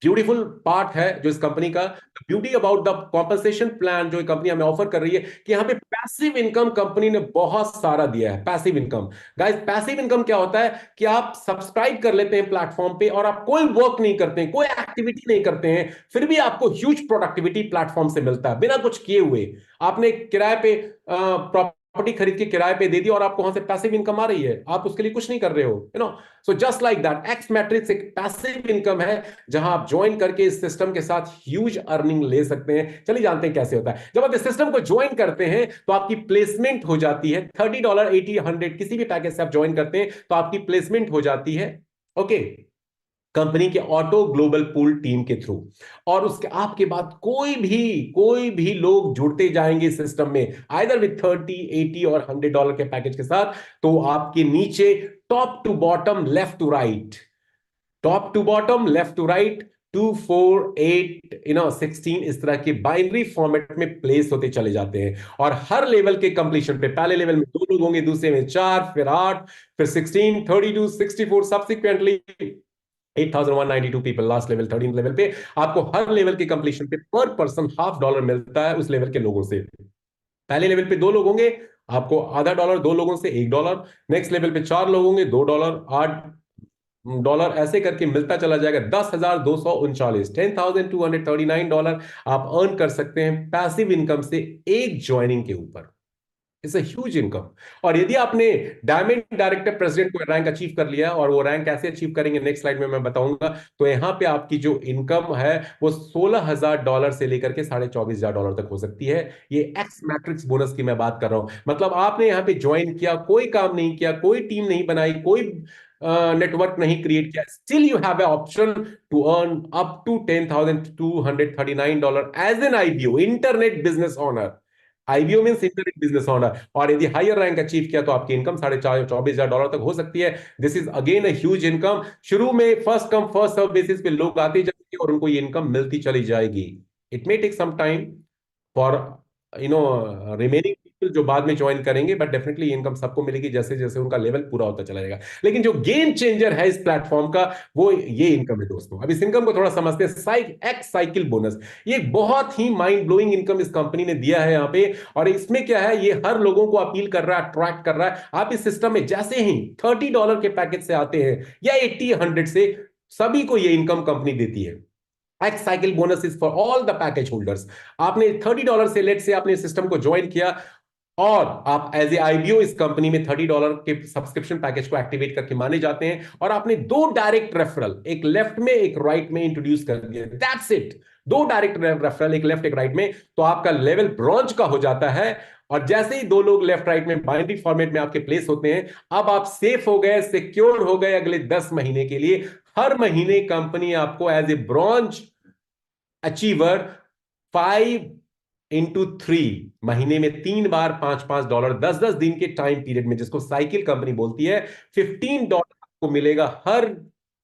ब्यूटीफुल पार्ट है जो इस कंपनी का, beauty about the compensation plan जो कंपनी हमें ऑफर कर रही है कि यहाँ पे पैसिव इनकम कंपनी ने बहुत सारा दिया है। Passive income, guys passive income क्या होता है कि आप सब्सक्राइब कर लेते हैं प्लेटफॉर्म पे और आप कोई वर्क नहीं करते हैं, कोई एक्टिविटी नहीं करते हैं, फिर भी आपको ह्यूज प्रोडक्टिविटी प्लेटफॉर्म से मिलता है बिना कुछ किए हुए। आपने किराए पे प्रॉपर्टी खरीद के किराए पे दे दी और आपको वहां से पैसिव इनकम आ रही है, आप उसके लिए कुछ नहीं कर रहे हो, so just like that x matrix एक पैसिव इनकम है जहां आप ज्वाइन करके इस सिस्टम के साथ ह्यूज अर्निंग ले सकते हैं। चलिए जानते हैं कैसे होता है। जब आप इस सिस्टम को ज्वाइन करते हैं तो आपकी प्लेसमेंट हो जाती है $30, 80, 100 किसी भी पैकेज से आप ज्वाइन करते हैं तो आपकी प्लेसमेंट हो जाती है, ओके, कंपनी के ऑटो ग्लोबल पूल टीम के थ्रू। और उसके आपके बाद कोई भी लोग जुड़ते जाएंगे इस सिस्टम में, आइदर विद 30, 80 और $100 के पैकेज के साथ। तो आपके नीचे top to bottom, left to right, top to bottom, left to right, 2, 4, 8, 16 इस तरह के बाइनरी फॉर्मेट में प्लेस होते चले जाते हैं। और हर लेवल के कंप्लीशन पे पहले लेवल में 2 लोग होंगे, दूसरे में 4, फिर 8, फिर 16, 32, 64, subsequently 8,192 people. Last level 13 level पे आपको हर लेवल के कंप्लीशन पे पर पर्सन $0.50 मिलता है उस लेवल के लोगों से। पहले लेवल पे 2 लोग होंगे, आपको आधा डॉलर, 2 लोगों से $1। नेक्स्ट लेवल पे 4 लोग होंगे, $2, $8 ऐसे करके मिलता चला जाएगा। 10,239, $10,239 आप अर्न कर सकते हैं पैसिव इनकम से एक ज्वाइनिंग के ऊपर। It's a huge income. और यदि आपने डायमंड डायरेक्टर प्रेसिडेंट को रैंक अचीव कर लिया, और वो रैंक कैसे अचीव करेंगे नेक्स्ट स्लाइड में मैं बताऊंगा, तो यहां पे आपकी जो इनकम है वो $16,000 से लेकर के $24,500 तक हो सकती है। ये एक्स मैट्रिक्स बोनस की मैं बात कर रहा हूं। मतलब आपने यहां पे ज्वाइन किया, कोई काम नहीं किया, कोई टीम नहीं बनाई, कोई नेटवर्क नहीं क्रिएट किया, still you have a option to earn up to $10,239 as an IBO, internet business owner. IBO means internet business owner. और यदि हायर रैंक अचीव किया तो आपकी इनकम $24,500 तक हो सकती है। This is again a huge income. शुरू में first come first serve basis पे लोग आते जाएंगे और उनको ये इनकम मिलती चली जाएगी। It may take some time for remaining people जो बाद में ज्वाइन करेंगे, बट डेफिनेटली इनकम सबको मिलेगी जैसे जैसे उनका लेवल पूरा होता चला जाएगा। लेकिन जो गेम चेंजर है इस प्लेटफॉर्म का वो ये इनकम है दोस्तों। अब इस इनकम को थोड़ा समझते हैं। एक्स साइकिल बोनस, ये बहुत ही माइंड ब्लोइंग इनकम इस कंपनी ने दिया है यहाँ पे। और इसमें क्या है, ये हर लोगों को अपील कर रहा है, अट्रैक्ट कर रहा है। आप इस सिस्टम में जैसे ही $30 के पैकेज से आते हैं या 80, 100 से, सभी को ये इनकम कंपनी देती है। X cycle bonus is for all the package holders. आपने $30 से, लेट से आपने सिस्टम को ज्वाइन किया और आप एज ए आईबीओ इस कंपनी में $30 के सब्सक्रिप्शन पैकेज को एक्टिवेट करके माने जाते हैं। और आपने 2 डायरेक्ट रेफरल, एक लेफ्ट में एक राइट में इंट्रोड्यूस कर दिया, दैट्स इट। 2 डायरेक्ट रेफरल, एक लेफ्ट एक राइट में, तो आपका लेवल ब्रॉन्ज का हो जाता है। और जैसे ही 2 लोग लेफ्ट राइट में बाइनरी फॉर्मेट में आपके प्लेस होते हैं, अब आप सेफ हो गए, सिक्योर हो गए अगले 10 महीने के लिए। हर महीने कंपनी आपको as a bronze achiever 5 into 3 महीने में 3 बार $5-5, 10-10 दिन के टाइम पीरियड में, जिसको साइकिल कंपनी बोलती है, $15 आपको मिलेगा हर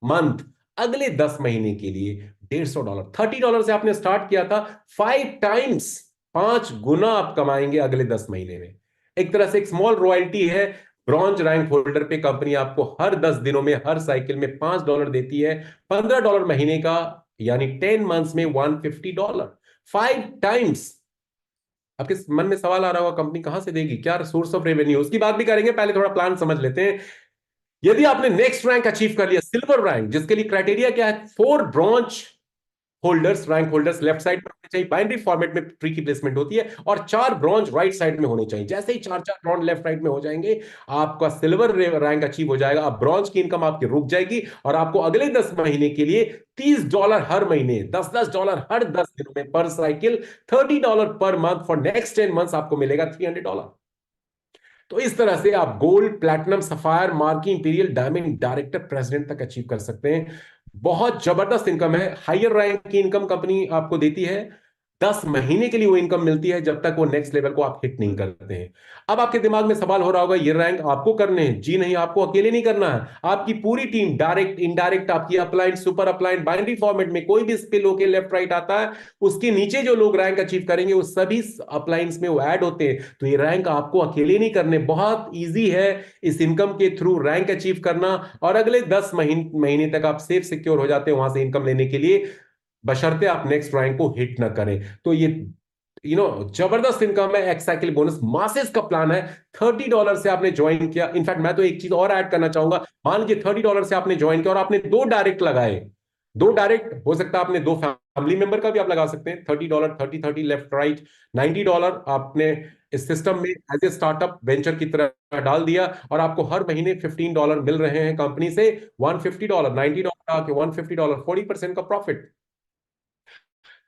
मंथ अगले 10 महीने के लिए। $150, $30 से आपने स्टार्ट किया था, 5 टाइम्स, 5 गुना आप कमाएंगे अगले 10 महीने में। एक तरह से एक स्मॉल रॉयल्टी है। ब्रॉन्ज रैंक होल्डर पे कंपनी आपको हर 10 दिनों में, हर साइकिल में $5 देती है, $15 महीने का, यानी 10 मंथ्स में $150, 5 टाइम्स। आपके मन में सवाल आ रहा होगा कंपनी कहां से देगी, क्या सोर्स ऑफ रेवेन्यू, उसकी बात भी करेंगे। पहले थोड़ा प्लान समझ लेते हैं। यदि आपने नेक्स्ट रैंक अचीव कर लिया, सिल्वर रैंक, जिसके लिए क्राइटेरिया क्या है, 4 bronze holders, rank holders left side में होने चाहिए, बाइनरी फॉर्मेट में ट्री की प्लेसमेंट होती है, और 4 ब्रॉन्ज राइट साइड में होने चाहिए। जैसे ही 4-4 ब्रॉन्ज लेफ्ट राइट में हो जाएंगे, आपका सिल्वर रैंक अचीव हो जाएगा। अब ब्रॉन्ज की इनकम आपकी रुक जाएगी और आपको अगले 10 महीने के लिए $30 हर महीने, $10-10 हर 10 दिनों में पर cycle, $30 per month for next 10 months आपको मिलेगा $300। तो इस तरह से आप gold, platinum, sapphire, marquee, imperial, diamond, director, president तक अचीव कर सकते हैं। बहुत जबरदस्त इनकम है। हायर रैंक की इनकम कंपनी आपको देती है, 10 महीने के लिए वो इनकम मिलती है, जब तक वो नेक्स्ट लेवल को आप हिट नहीं करते हैं। अब आपके दिमाग में सवाल हो रहा होगा, ये रैंक आपको करने हैं? जी नहीं, आपको अकेले नहीं करना है, आपकी पूरी टीम, डायरेक्ट, इनडायरेक्ट, आपकी upline, super upline, binary format में कोई भी स्पिल होके लेफ्ट राइट आता है, उसके नीचे जो लोग रैंक अचीव करेंगे वो सभी अपलाइंस में वो ऐड होते हैं। तो ये रैंक आपको अकेले नहीं करने, बहुत ईजी है इस इनकम के थ्रू रैंक अचीव करना। और अगले 10 महीने तक आप सेफ सिक्योर हो जाते हैं वहां से इनकम लेने के लिए। बशर्ते आप नेक्स्ट रैंक को हिट ना करें। तो ये जबरदस्त इनकम है। एक्स साइकिल बोनस मासेस का प्लान है। $30 से आपने ज्वाइन किया। इनफैक्ट मैं तो एक चीज और ऐड करना चाहूंगा, मान लीजिए $30 से आपने ज्वाइन किया और आपने दो डायरेक्ट लगाए, दो डायरेक्ट हो सकता है, आपने दो फैमिली मेंबर का भी आप लगा सकते हैं। $30, 30 लेफ्ट राइट, $90 आपने इस सिस्टम में एज ए स्टार्टअप वेंचर की तरह डाल दिया और आपको हर महीने $15 मिल रहे हैं कंपनी से। $150, $90 आके $150, 40% का प्रॉफिट।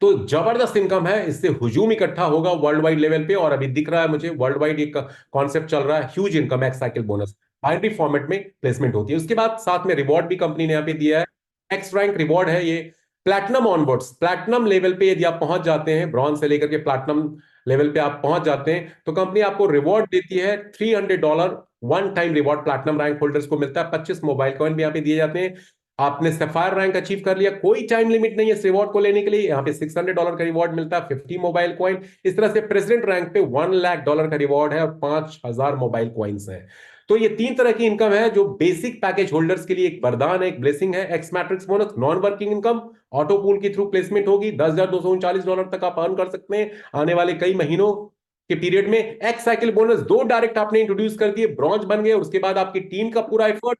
तो जबरदस्त इनकम है, इससे हुजूम इकट्ठा होगा वर्ल्ड वाइड लेवल पे। और अभी दिख रहा है मुझे वर्ल्ड वाइड एक कॉन्सेप्ट चल रहा है, huge income x cycle bonus. Binary format में प्लेसमेंट होती है। उसके बाद साथ में रिवॉर्ड भी कंपनी ने यहाँ पे दिया है। एक्स रैंक रिवॉर्ड है ये। प्लैटिनम ऑनबोर्ड्स, प्लैटिनम लेवल पे यदि आप पहुंच जाते हैं, ब्रॉन्ज से लेकर के प्लैटिनम लेवल पे आप पहुंच जाते हैं, तो कंपनी आपको रिवॉर्ड देती है $300। One time reward platinum rank holders को मिलता है। 25 मोबाइल कॉइन भी यहाँ पे दिए जाते हैं। आपने सफायर रैंक अचीव कर लिया, कोई टाइम लिमिट नहीं है इस रिवॉर्ड को लेने के लिए। यहाँ पे $600 का रिवॉर्ड मिलता है, 50 मोबाइल कॉइन। इस तरह से प्रेसिडेंट रैंक पे $1 लाख का रिवॉर्ड है और 5000 मोबाइल कॉइन्स है। तो ये तीन तरह की इनकम है जो बेसिक पैकेज होल्डर्स के लिए एक वरदान है, एक ब्लेसिंग है। X matrix bonus non working income, auto pool के थ्रू प्लेसमेंट होगी। $10,239 तक आप अर्न कर सकते हैं आने वाले कई महीनों के पीरियड में। एक्स साइकिल बोनस दो डायरेक्ट आपने इंट्रोड्यूस कर दिए, ब्रॉन्ज बन गए। उसके बाद आपकी टीम का पूरा effort,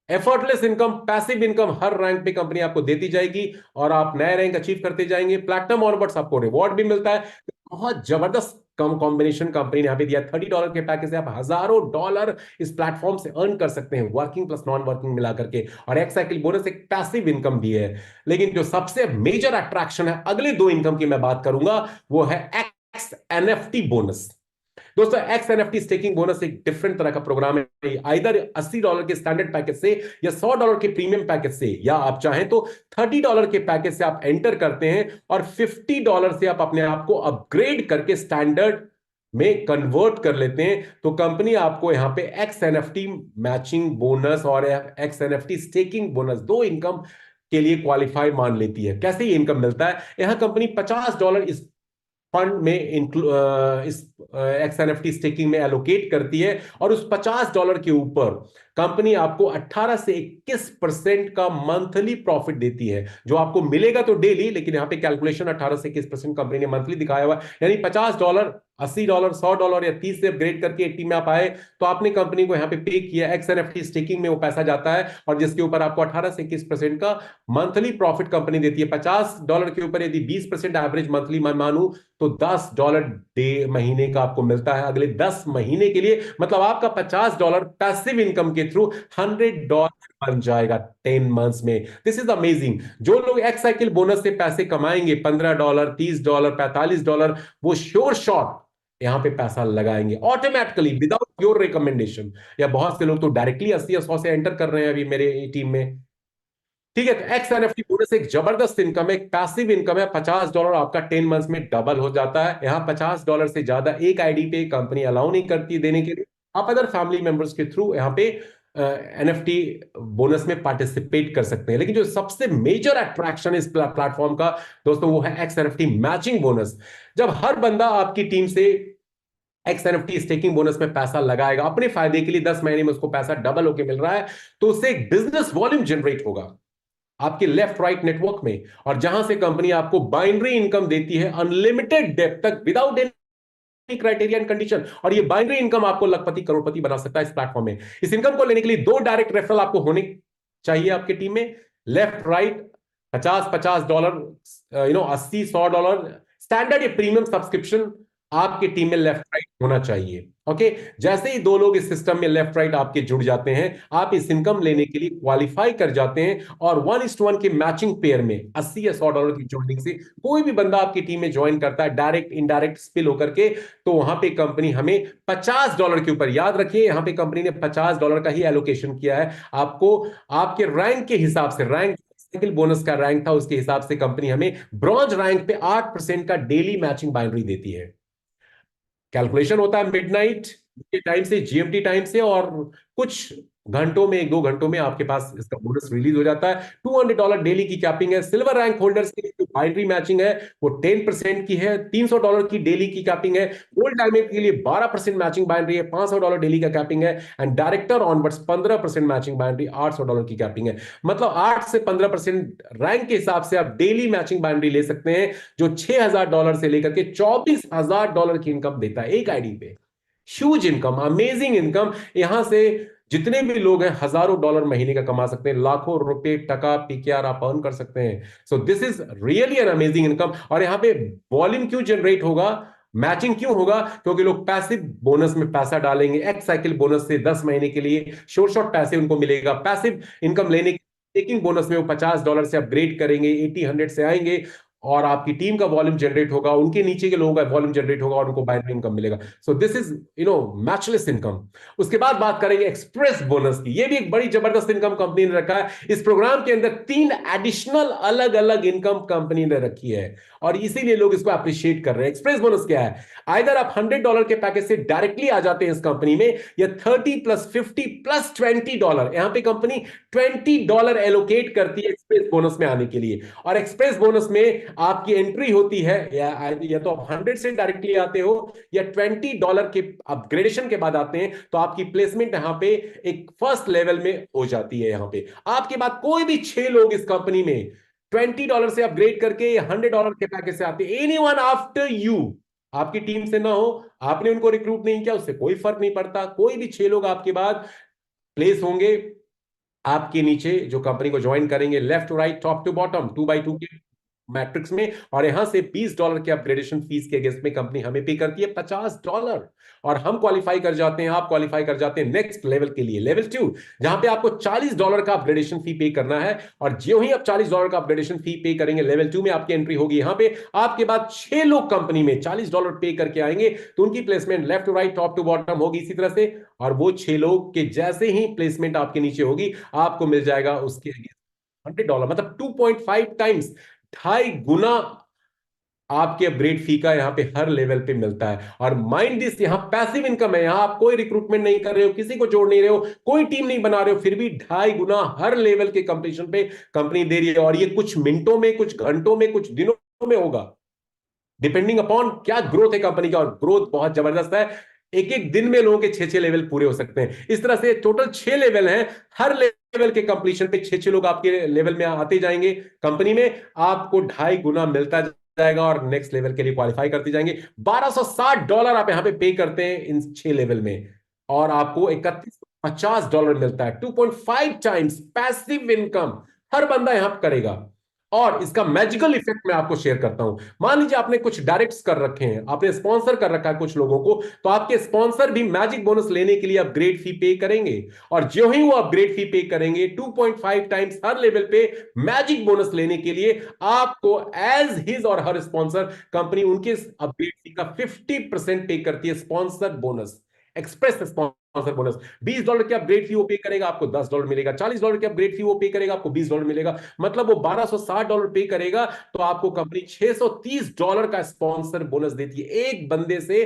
effortless income, passive income हर रैंक पे कंपनी आपको देती जाएगी और आप नए रैंक अचीव करते जाएंगे। प्लैटिनम ऑनवर्ड्स आपको रिवॉर्ड भी मिलता है। बहुत जबरदस्त कम कॉम्बिनेशन कंपनी ने यहाँ पे दिया। $30 के पैकेज से आप हजारों डॉलर इस प्लेटफॉर्म से अर्न कर सकते हैं, वर्किंग प्लस नॉन वर्किंग मिला करके। और एक्स साइकिल बोनस एक पैसिव इनकम भी है। लेकिन जो सबसे मेजर अट्रैक्शन है अगले दो इनकम की मैं बात करूंगा, वो है एक्स एनएफटी बोनस। दोस्तों, एक्स एनएफटी स्टेकिंग बोनस एक डिफरेंट तरह का प्रोग्राम है। आइदर $80 के स्टैंडर्ड पैकेज से या $100 के प्रीमियम पैकेज से, या आप चाहें तो $30 के पैकेज से आप एंटर करते हैं और $50 से आप अपने आप को अपग्रेड करके स्टैंडर्ड में कन्वर्ट कर लेते हैं। तो कंपनी आपको यहां पे एक्स एनएफटी मैचिंग बोनस और एक्स एनएफटी स्टेकिंग बोनस, दो इनकम के लिए क्वालिफाई मान लेती है। कैसे ये इनकम मिलता है? यहां कंपनी $50 इस फंड में इस एक्स एनएफटी स्टेकिंग में एलोकेट करती है और उस $50 के ऊपर कंपनी आपको 18 से 21% का मंथली प्रॉफिट देती है, जो आपको मिलेगा तो डेली, लेकिन यहां पे कैलकुलेशन 18 से 21% कंपनी ने मंथली दिखाया हुआ है। यानी $50, $80, $100 या 30 से अपग्रेड करके 80 में आप आए तो आपने कंपनी को यहां पे पे किया। एक्स एनएफटी स्टेकिंग में वो पैसा जाता है और जिसके ऊपर आपको 18 से 21% का मंथली प्रॉफिट कंपनी देती है। $50 के ऊपर यदि 20% एवरेज मंथली मैं मानूं तो $10 डे महीने का आपको मिलता है अगले 10 महीने के लिए। मतलब आपका $50 पैसिव इनकम के थ्रू $100 बन जाएगा 10 मंथ्स में। This is amazing. जो लोग एक्स साइकिल बोनस से पैसे कमाएंगे, $15, $30, $45, वो श्योर शॉट यहां पे पैसा लगाएंगे ऑटोमेटिकली विदाउट योर रिकमेंडेशन। या बहुत से लोग तो डायरेक्टली 80 या 100 से एंटर कर रहे हैं अभी मेरे टीम में। ठीक है, तो एक्स एनएफटी बोनस एक जबरदस्त इनकम है, एक पैसिव इनकम है। $50 आपका 10 मंथ्स में डबल हो जाता है। यहाँ $50 से ज्यादा एक आईडी पे कंपनी अलाउ नहीं करती देने के लिए। आप अदर फैमिली मेंबर्स के थ्रू यहाँ पे एनएफटी बोनस में पार्टिसिपेट कर सकते हैं। लेकिन जो सबसे मेजर अट्रैक्शन इस प्लेटफॉर्म का दोस्तों, वो है एक्स एनएफटी मैचिंग बोनस। जब हर बंदा आपकी टीम से एक्स एनएफटी स्टेकिंग बोनस में पैसा लगाएगा अपने फायदे के लिए, 10 महीने में उसको पैसा डबल होके मिल रहा है, तो उससे एक बिजनेस वॉल्यूम जनरेट होगा आपके लेफ्ट राइट नेटवर्क में। और जहां से कंपनी आपको बाइनरी इनकम देती है अनलिमिटेड डेप्थ तक without any criteria and condition. और ये बाइनरी इनकम आपको लखपति करोड़पति बना सकता है इस प्लेटफॉर्म में। इस इनकम को लेने के लिए दो डायरेक्ट रेफरल आपको होने चाहिए आपकी टीम में, लेफ्ट राइट। $50, $80, $100 स्टैंडर्ड या प्रीमियम सब्सक्रिप्शन आपकी टीम में लेफ्ट राइट होना चाहिए। ओके, जैसे ही दो लोग इस सिस्टम में लेफ्ट राइट आपके जुड़ जाते हैं, आप इस इनकम लेने के लिए क्वालिफाई कर जाते हैं। और 1:1 के मैचिंग पेयर में $80 या $100 की ज्वाइनिंग से कोई भी बंदा आपकी टीम में ज्वाइन करता है, डायरेक्ट इनडायरेक्ट स्पिल होकर के, तो वहां पे कंपनी हमें $50 के ऊपर, याद रखिए यहां पे कंपनी ने $50 का ही एलोकेशन किया है आपको, आपके रैंक के हिसाब से। रैंक साइकिल बोनस का रैंक था, उसके हिसाब से कंपनी हमें ब्रॉन्ज रैंक पे 8% का डेली मैचिंग बाइनरी देती है। कैलकुलेशन होता है मिडनाइट के टाइम से, जीएमटी टाइम से, और कुछ घंटों में, 1-2 घंटों में आपके पास इसका बोनस रिलीज हो जाता है। $200 डेली की कैपिंग है। सिल्वर रैंक होल्डर्स की जो बाइनरी मैचिंग है वो 10% की है। $300 की डेली की कैपिंग है। गोल्ड डायमंड के लिए 12% मैचिंग बाइनरी है, $500 डेली का कैपिंग है। And director onwards 15% matching binary, $800 की कैपिंग है। मतलब 8 से 15% रैंक के हिसाब से आप डेली मैचिंग बाइनरी ले सकते हैं, जो $6,000 से लेकर के $24,000 की इनकम देता है एक आईडी पे। Huge income, amazing income. यहां से जितने भी लोग हैं हजारों डॉलर महीने का कमा सकते हैं, लाखों रुपए टका पीकेआर आप अर्न कर सकते हैं। सो this is really an amazing income. और यहाँ पे वॉल्यूम क्यों जनरेट होगा, मैचिंग क्यों होगा? क्योंकि लोग पैसिव बोनस में पैसा डालेंगे। एक्स साइकिल बोनस से 10 महीने के लिए शॉर्ट शॉर्ट पैसे उनको मिलेगा। पैसिव इनकम लेने के टेकिंग बोनस में वो $50 से अपग्रेड करेंगे, 80-100 से आएंगे, और आपकी टीम का वॉल्यूम जनरेट होगा, उनके नीचे के लोगों का वॉल्यूम जनरेट होगा और उनको बाइनरी इनकम मिलेगा। सो दिस इज मैचलेस इनकम। उसके बाद बात करेंगे एक्सप्रेस बोनस की। ये भी एक बड़ी जबरदस्त इनकम कंपनी ने रखा है। इस प्रोग्राम के अंदर 3 एडिशनल अलग अलग इनकम कंपनी ने रखी है और इसीलिए लोग इसको अप्रिशिएट कर रहे हैं। एक्सप्रेस बोनस क्या है? आइदर आप $100 के पैकेज से डायरेक्टली आ जाते हैं इस कंपनी में, या 30 प्लस 50 प्लस $20। यहां पे कंपनी $20 एलोकेट करती है एक्सप्रेस बोनस में आने के लिए। और एक्सप्रेस बोनस में आपकी एंट्री होती है, या तो आप 100 से डायरेक्टली आते हो, या $20 के अपग्रेडेशन के बाद आते हैं, तो आपकी प्लेसमेंट यहां पे एक फर्स्ट लेवल में हो जाती है। यहां पे आपके बाद कोई भी 6 लोग इस कंपनी में $20 से अपग्रेड करके $100 के पैकेज से आते हैं, एनी वन आफ्टर यू, आपकी टीम से ना हो, आपने उनको रिक्रूट नहीं किया, उससे कोई फर्क नहीं पड़ता। कोई भी 6 लोग आपके बाद प्लेस होंगे आपके नीचे, जो कंपनी को ज्वाइन करेंगे, left to right, top to bottom, 2x2 के मैट्रिक्स में। और यहां से $20 के अपग्रेडेशन फीस के अगेंस्ट में कंपनी हमें पे करती है $50, और हम क्वालिफाई कर जाते हैं, आप क्वालिफाई कर जाते हैं नेक्स्ट लेवल के लिए, लेवल 2, जहां पे आपको $40 का अपग्रेडेशन फी पे करना है। और जो ही आप $40 का अपग्रेडेशन फी पे करेंगे, लेवल 2 में आपकी एंट्री होगी। यहां पे आपके बाद 6 लोग कंपनी में $40 पे करके आएंगे, तो उनकी placement left to right, top to bottom होगी इसी तरह से। और वो 6 लोग के जैसे ही प्लेसमेंट आपके नीचे होगी, आपको मिल जाएगा उसके $100, मतलब 2.5 टाइम्स, 2.5 गुना आपके अपग्रेड फी का यहां पे हर लेवल पे मिलता है। और माइंड दिस, यहां पैसिव इनकम है, यहां आप कोई रिक्रूटमेंट नहीं कर रहे हो, किसी को जोड़ नहीं रहे हो, कोई टीम नहीं बना रहे हो, फिर भी 2.5 गुना हर लेवल के कंपटीशन पे कंपनी दे रही है। और ये कुछ मिनटों में, कुछ घंटों में, कुछ दिनों में होगा, डिपेंडिंग अपॉन क्या ग्रोथ है कंपनी का। और ग्रोथ बहुत जबरदस्त है, एक एक दिन में लोगों के 6-6 लेवल पूरे हो सकते हैं। इस तरह से टोटल 6 लेवल हैं, हर लेवल के कंप्लीशन पे 6-6 लोग आपके लेवल में आते जाएंगे कंपनी में, आपको 2.5 गुना मिलता जाएगा और नेक्स्ट लेवल के लिए क्वालिफाई करते जाएंगे। $1260 आप यहां पे पे करते हैं इन 6 लेवल में, और आपको $3150 मिलता है। 2.5 टाइम्स पैसिव इनकम हर बंदा यहां करेगा। और इसका मैजिकल इफेक्ट मैं आपको शेयर करता हूं। मान लीजिए आपने कुछ डायरेक्ट्स कर रखे हैं, आपने स्पॉन्सर कर रखा है कुछ लोगों को, तो आपके स्पॉन्सर भी मैजिक बोनस लेने के लिए अपग्रेड फी पे करेंगे। और जो ही वो अपग्रेड फी पे करेंगे, 2.5 टाइम्स हर लेवल पे मैजिक बोनस लेने के लिए आपको एज हिज और हर स्पॉन्सर कंपनी उनके अपग्रेड फी का 50% पे करती है। Sponsor bonus, express sponsor bonus, $20 की अपग्रेड फी वो पे करेगा, आपको $10 मिलेगा। $40 की अपग्रेड फी वो पे करेगा, आपको $20 मिलेगा। मतलब वो $1260 पे करेगा, तो आपको कंपनी $630 का स्पॉन्सर बोनस देती है। एक बंदे से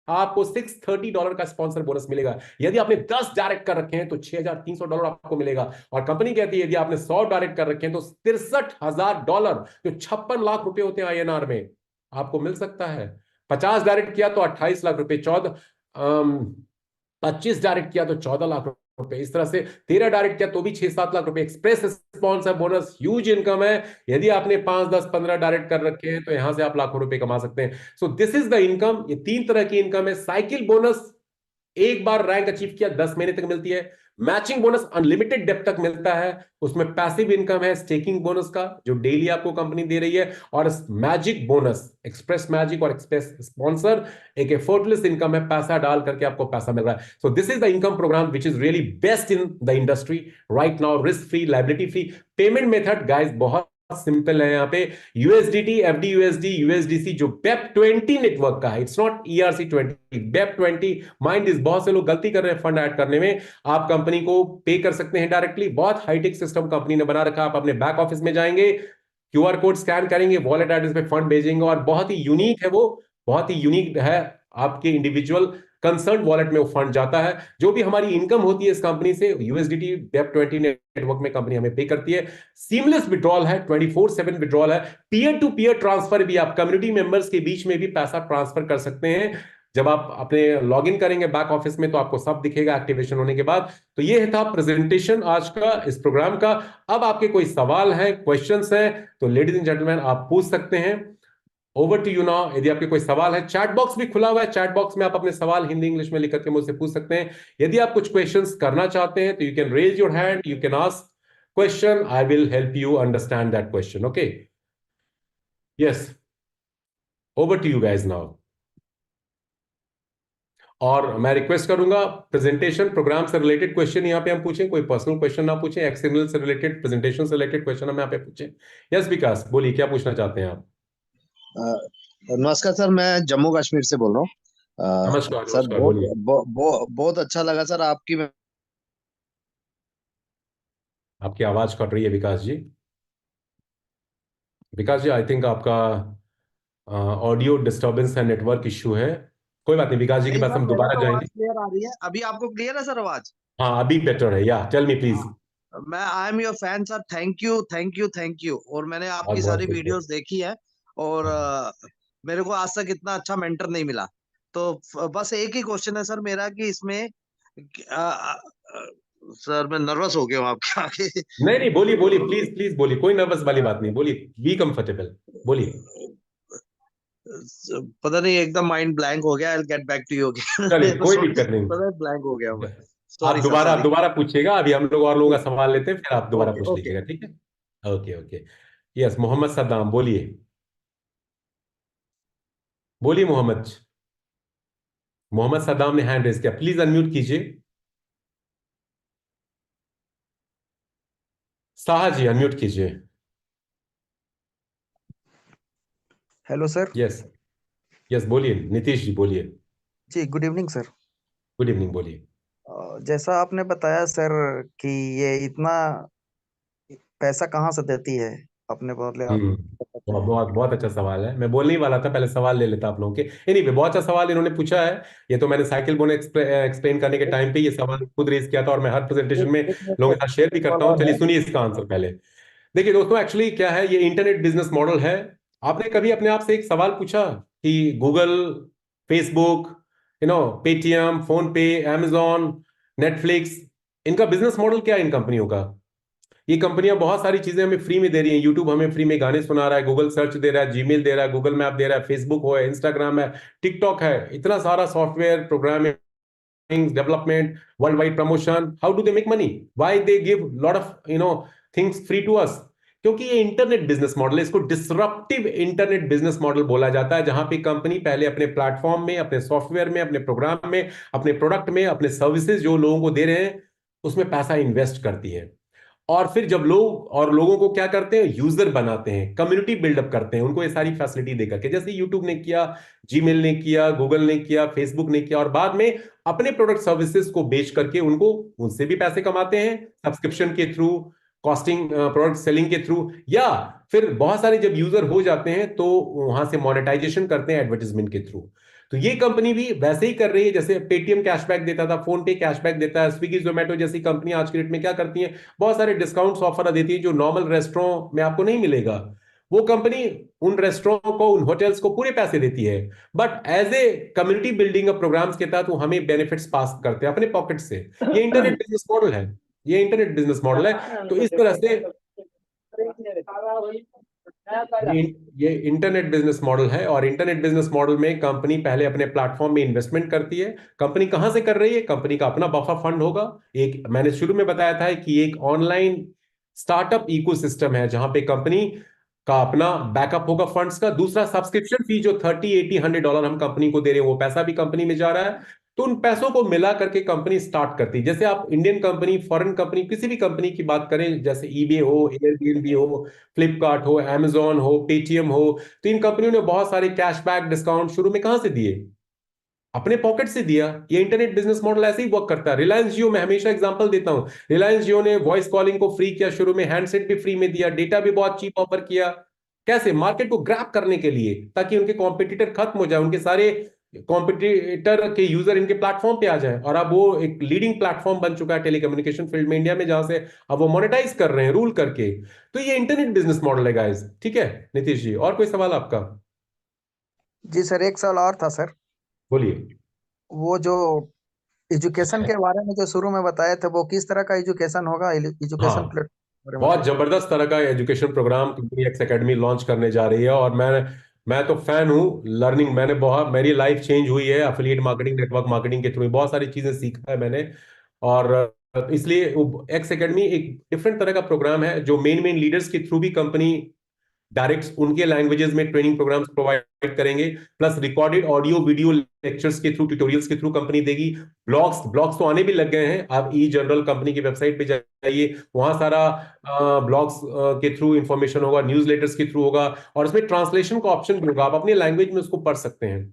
आपको $630 का स्पॉन्सर बोनस मिलेगा। यदि आपने 10 डायरेक्ट कर रखे हैं तो $6300 आपको मिलेगा। और कंपनी कहती है यदि आपने 100 डायरेक्ट कर रखे हैं तो $63,000, जो 56 लाख रुपए होते हैं INR में, आपको मिल सकता है। 50 डायरेक्ट किया तो 28 लाख रुपए, 25 डायरेक्ट किया तो 14 लाख रुपए, इस तरह से 13 डायरेक्ट किया तो भी 6-7 लाख रुपए। Express sponsor bonus huge income है। यदि आपने 5, 10, 15 डायरेक्ट कर रखे हैं तो यहां से आप लाखों रुपए कमा सकते हैं। सो दिस इज द इनकम। ये 3 तरह की इनकम है। साइकिल बोनस एक बार रैंक अचीव किया 10 महीने तक मिलती है। मैचिंग बोनस अनलिमिटेड डेप्थ तक मिलता है, उसमें पैसिव इनकम है स्टेकिंग बोनस का, जो डेली आपको कंपनी दे रही है। और मैजिक बोनस, एक्सप्रेस मैजिक और एक्सप्रेस स्पॉन्सर, एक एफर्टलेस इनकम है, पैसा डाल करके आपको पैसा मिल रहा है। So this is the income program which is really best in the industry right now. Risk free, liability free. Payment method guys बहुत सिंपल है। यहाँ पे USDT, FDUSD, USDC जो BEP20 नेटवर्क का है, it's not ERC20, BEP20। Mind इस, बहुत से लोग गलती कर रहे हैं फंड ऐड करने में। आप कंपनी को पे कर सकते हैं डायरेक्टली, बहुत हाईटेक सिस्टम कंपनी ने बना रखा है। आप अपने बैक ऑफिस में जाएंगे, QR कोड स्कैन करेंगे, वॉलेट एड्रेस पे फंड भेजेंगे, और बहुत ही यूनिक है वो, बहुत ही यूनिक है आपके इंडिविजुअल कंसर्न वॉलेट में वो फंड जाता है। जो भी हमारी इनकम होती है इस कंपनी से, यूएसडीटी डेप20 नेटवर्क में कंपनी हमें पे करती है। सीमलेस विड्रॉल है, 24/7 विड्रॉल है। पीयर टू पीयर ट्रांसफर भी, आप कम्युनिटी मेंबर्स के बीच में भी पैसा ट्रांसफर कर सकते हैं। जब आप अपने लॉगिन करेंगे बैक ऑफिस में तो आपको सब दिखेगा एक्टिवेशन होने के बाद। तो ये था प्रेजेंटेशन आज का इस प्रोग्राम का। अब आपके कोई सवाल है, क्वेश्चंस हैं, तो लेडीज एंड जेंटलमैन आप पूछ सकते हैं। Over to you now. यदि आपके कोई सवाल है, चैट बॉक्स भी खुला हुआ है, चैट बॉक्स में आप अपने सवाल हिंदी इंग्लिश में लिख करके मुझसे पूछ सकते हैं। यदि आप कुछ क्वेश्चंस करना चाहते हैं तो you can raise your hand, you can ask question, I will help you understand that question. Okay, yes, over to you guys now. और मैं रिक्वेस्ट करूंगा प्रेजेंटेशन प्रोग्राम से रिलेटेड क्वेश्चन यहाँ पे हम पूछें, कोई पर्सनल क्वेश्चन ना पूछें, एक्सटर्नल से रिलेटेड, प्रेजेंटेशन से रिलेटेड क्वेश्चन हम यहाँ पे पूछें। यस विकास, बोलिए क्या पूछना चाहते हैं आप। नमस्कार सर, मैं जम्मू कश्मीर से बोल रहा हूँ। नमस्कार सर नमस्कार, बहुत बोलिए। बहुत अच्छा लगा सर आपकी। आपकी आवाज कट रही है विकास जी। विकास जी, आई थिंक आपका ऑडियो डिस्टरबेंस है, नेटवर्क इश्यू है। कोई बात नहीं, विकास जी के नहीं पास सर, हम मेरे दोबारा तो जाएंगे। आवाज क्लियर आ रही है। अभी आपको क्लियर है सर आवाज? हाँ अभी बेटर है, या टेल मी प्लीज। हाँ, मैं I am your fan sir. Thank you thank you thank you. और मैंने बहुत आपकी बहुत सारी शुक्रिया। वीडियोस देखी है। और हाँ। मेरे को आज तक इतना अच्छा मेंटर नहीं मिला। तो बस एक ही क्वेश्चन है सर मेरा कि इसमें सर मैं नर्वस हो गया हूँ आपके आगे। नहीं नहीं, बोलिए बोलिए, प्लीज तो, प्लीज बोलिए, कोई नर्वस वाली बात नहीं, बोलिए, बी कंफर्टेबल, बोलिए। पता नहीं, एकदम माइंड ब्लैंक हो गया। I will get back to you चलिए, कोई अगेन। दिक्कत नहीं। पता है, ब्लैंक हो गया मैं। आप सॉरी सर, दोबारा आप सॉरी। दोबारा पूछिएगा, अभी हम लोग और लोगों का सवाल लेते हैं, फिर आप दोबारा ओके पूछ ओके। लीजिएगा, ठीक है। Okay okay. Yes, Mohammad Saddam बोलिए। बोलिए मोहम्मद। मोहम्मद सद्दाम ने हैंड रेज किया, प्लीज अनम्यूट कीजिए। साहा जी अनम्यूट कीजिए। Hello sir. यस। यस बोलिए, नीतीश जी बोलिए। जी, good evening sir. Good evening, बोलिए। जैसा आपने बताया सर कि ये इतना पैसा कहाँ से देती है, आपने बोले आप हम्म। बताते बहुत हैं। बहुत बहुत अच्छा सवाल है, मैं बोलने ही वाला था, पहले सवाल ले लेता आप लोगों के। एनीवे, बहुत अच्छा सवाल इन्होंने पूछा है। ये तो मैंने साइकिल बोने एक्सप्लेन करने के एक टाइम पे ये सवाल खुद रेज किया था, और मैं हर प्रेजेंटेशन एक में एक मिनट लोगों सर, के साथ शेयर भी करता कॉल आ हूँ। रहा चलिए है। सुनिए इसका आंसर पहले। देखिए दोस्तों, एक्चुअली क्या है, ये इंटरनेट बिजनेस मॉडल है। आपने कभी अपने आप से एक सवाल पूछा कि गूगल, फेसबुक, पेटीएम, फोन पे, amazon, नेटफ्लिक्स, इनका बिजनेस मॉडल क्या है इन कंपनियों का? ये कंपनियां बहुत सारी चीजें हमें फ्री में दे रही हैं। यूट्यूब हमें फ्री में गाने सुना रहा है, गूगल सर्च दे रहा है, जीमेल दे रहा है, गूगल मैप दे रहा है, फेसबुक हो है, इंस्टाग्राम है, टिकटॉक है, इतना सारा software programming, development, worldwide promotion. How do they make money? Why they give lot of things free to us? क्योंकि ये इंटरनेट बिजनेस मॉडल है, इसको डिसरप्टिव इंटरनेट बिजनेस मॉडल बोला जाता है, जहां पे कंपनी पहले अपने प्लेटफॉर्म में, अपने सॉफ्टवेयर में, अपने प्रोग्राम में, अपने प्रोडक्ट में, अपने सर्विसेज जो लोगों को दे रहे हैं उसमें पैसा इन्वेस्ट करती है। और फिर जब लोग और लोगों को क्या करते हैं, यूजर बनाते हैं, कम्युनिटी बिल्डअप करते हैं, उनको ये सारी फैसिलिटी देकर के, जैसे यूट्यूब ने किया, जीमेल ने किया, गूगल ने किया, फेसबुक ने किया, और बाद में अपने प्रोडक्ट सर्विसेज को बेच करके उनको, उनसे भी पैसे कमाते हैं सब्सक्रिप्शन के थ्रू, कॉस्टिंग, प्रोडक्ट सेलिंग के थ्रू, या फिर बहुत सारे जब यूजर हो जाते हैं तो वहां से मोनेटाइजेशन करते हैं एडवर्टीजमेंट के थ्रू। तो ये कंपनी भी वैसे ही कर रही है, जैसे पेटीएम कैशबैक देता था, फोन पे कैशबैक देता है, स्विगी जोमेटो जैसी कंपनी आज की डेट में क्या करती है, बहुत सारे डिस्काउंट्स ऑफर देती है जो नॉर्मल रेस्टोरेंट में आपको नहीं मिलेगा। वो कंपनी उन रेस्टोरेंट को, उन होटल्स को पूरे पैसे देती है, but as a community building programs के तहत वो हमें बेनिफिट्स पास करते हैं अपने पॉकेट से। ये इंटरनेट बिजनेस मॉडल है, ये इंटरनेट बिजनेस मॉडल है। तो इस तरह से ये ये इंटरनेट बिजनेस मॉडल है, और इंटरनेट बिजनेस मॉडल में कंपनी पहले अपने प्लेटफॉर्म में इन्वेस्टमेंट करती है। कंपनी कहां से कर रही है? कंपनी का अपना बफर फंड होगा। एक मैंने शुरू में बताया था कि एक ऑनलाइन स्टार्टअप इकोसिस्टम है जहां पे कंपनी का अपना बैकअप होगा फंड्स का। दूसरा, सब्सक्रिप्शन फी जो 30, 80, $100 हम कंपनी को दे रहे हैं, वो पैसा भी कंपनी में जा रहा है। तो उन पैसों को मिला करके कंपनी स्टार्ट करती है। जैसे आप इंडियन कंपनी, फॉरेन कंपनी, किसी भी कंपनी की बात करें, जैसे ईबे हो, एयरबीएनबी हो, फ्लिपकार्ट हो, amazon हो, पेटीएम हो, तो इन कंपनियों ने बहुत सारे कैशबैक डिस्काउंट शुरू में कहां से दिए? अपने पॉकेट से दिया। ये इंटरनेट बिजनेस मॉडल ऐसे ही वर्क करता है। रिलायंस जियो, मैं हमेशा एग्जांपल देता हूं, रिलायंस जियो ने वॉइस कॉलिंग को फ्री किया शुरू में, हैंडसेट भी फ्री में दिया, डेटा भी बहुत चीप ऑफर किया। कैसे? मार्केट को ग्रैब करने के लिए, ताकि उनके कॉम्पिटिटर खत्म हो जाए, उनके सारे कॉम्पिटिटर के यूजर इनके प्लेटफॉर्म पे आ जाए, और अब वो एक लीडिंग प्लेटफॉर्म बन चुका है टेलीकम्युनिकेशन फील्ड में इंडिया में, जहां से अब वो मोनेटाइज कर रहे हैं रूल करके। तो ये इंटरनेट बिजनेस मॉडल है गाइस। ठीक है नीतीश जी, और कोई सवाल आपका? जी सर, एक सवाल और था सर। बोलिए। वो जो एजुकेशन के बारे में जो शुरू में बताए थे, वो किस तरह का एजुकेशन होगा, एजुकेशन हाँ, प्लेटफॉर्म बहुत मतलब? जबरदस्त तरह का education program company X academy launch करने जा रही है, और मैं तो फैन हूँ लर्निंग। मैंने बहुत, मेरी लाइफ चेंज हुई है एफिलिएट मार्केटिंग, नेटवर्क मार्केटिंग के थ्रू बहुत सारी चीजें सीखा है मैंने। और इसलिए एक्स एकेडमी एक डिफरेंट तरह का प्रोग्राम है, जो मेन मेन लीडर्स के थ्रू भी कंपनी डायरेक्ट उनके लैंग्वेजेस में ट्रेनिंग प्रोग्राम्स प्रोवाइड करेंगे, plus recorded audio video lectures के थ्रू, ट्यूटोरियल्स के थ्रू कंपनी देगी। ब्लॉग्स ब्लॉग्स तो आने भी लग गए हैं। आप ई जनरल कंपनी की वेबसाइट पे जाइए, वहां सारा ब्लॉग्स के थ्रू इंफॉर्मेशन होगा, न्यूज लेटर्स के थ्रू होगा, और इसमें ट्रांसलेशन का ऑप्शन भी होगा, आप अपने लैंग्वेज में उसको पढ़ सकते हैं।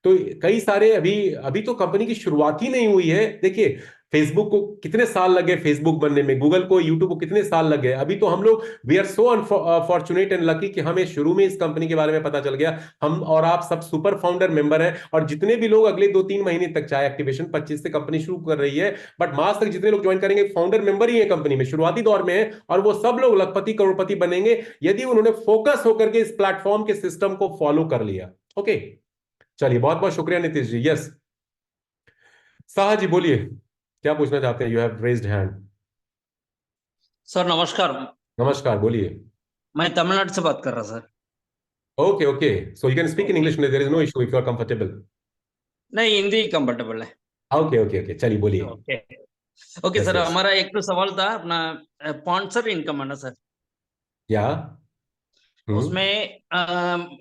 तो कई सारे, अभी अभी तो कंपनी की शुरुआत ही नहीं हुई है। देखिए, फेसबुक को कितने साल लगे फेसबुक बनने में, गूगल को, यूट्यूब को कितने साल लगे। अभी तो हम लोग, we are so unfortunate and lucky कि हमें शुरू में इस कंपनी के बारे में पता चल गया। हम और आप सब सुपर फाउंडर मेंबर हैं, और जितने भी लोग अगले 2-3 महीने तक, चाहे एक्टिवेशन 25 से कंपनी शुरू कर रही है, बट मार्च तक जितने लोग ज्वाइन करेंगे फाउंडर मेंबर ही है कंपनी में, शुरुआती दौर में है, और वो सब लोग लखपति करोड़पति बनेंगे यदि उन्होंने फोकस होकर के इस प्लेटफॉर्म के सिस्टम को फॉलो कर लिया। ओके, चलिए, बहुत बहुत शुक्रिया नीतीश जी। यस, साहा जी बोलिए, क्या पूछना चाहते हैं? You have raised hand. Sir नमस्कार। नमस्कार, बोलिए। मैं तमिलनाडु से बात कर रहा sir. Okay okay, so you can speak in English, there is no issue if you are comfortable. नहीं, हिंदी कंफर्टेबल है। ओके ओके ओके, चलिए बोलिए। Okay. Okay yes sir, yes. हमारा एक तो सवाल था अपना स्पॉन्सर इनकम है ना सर। या। हम्म। उसमें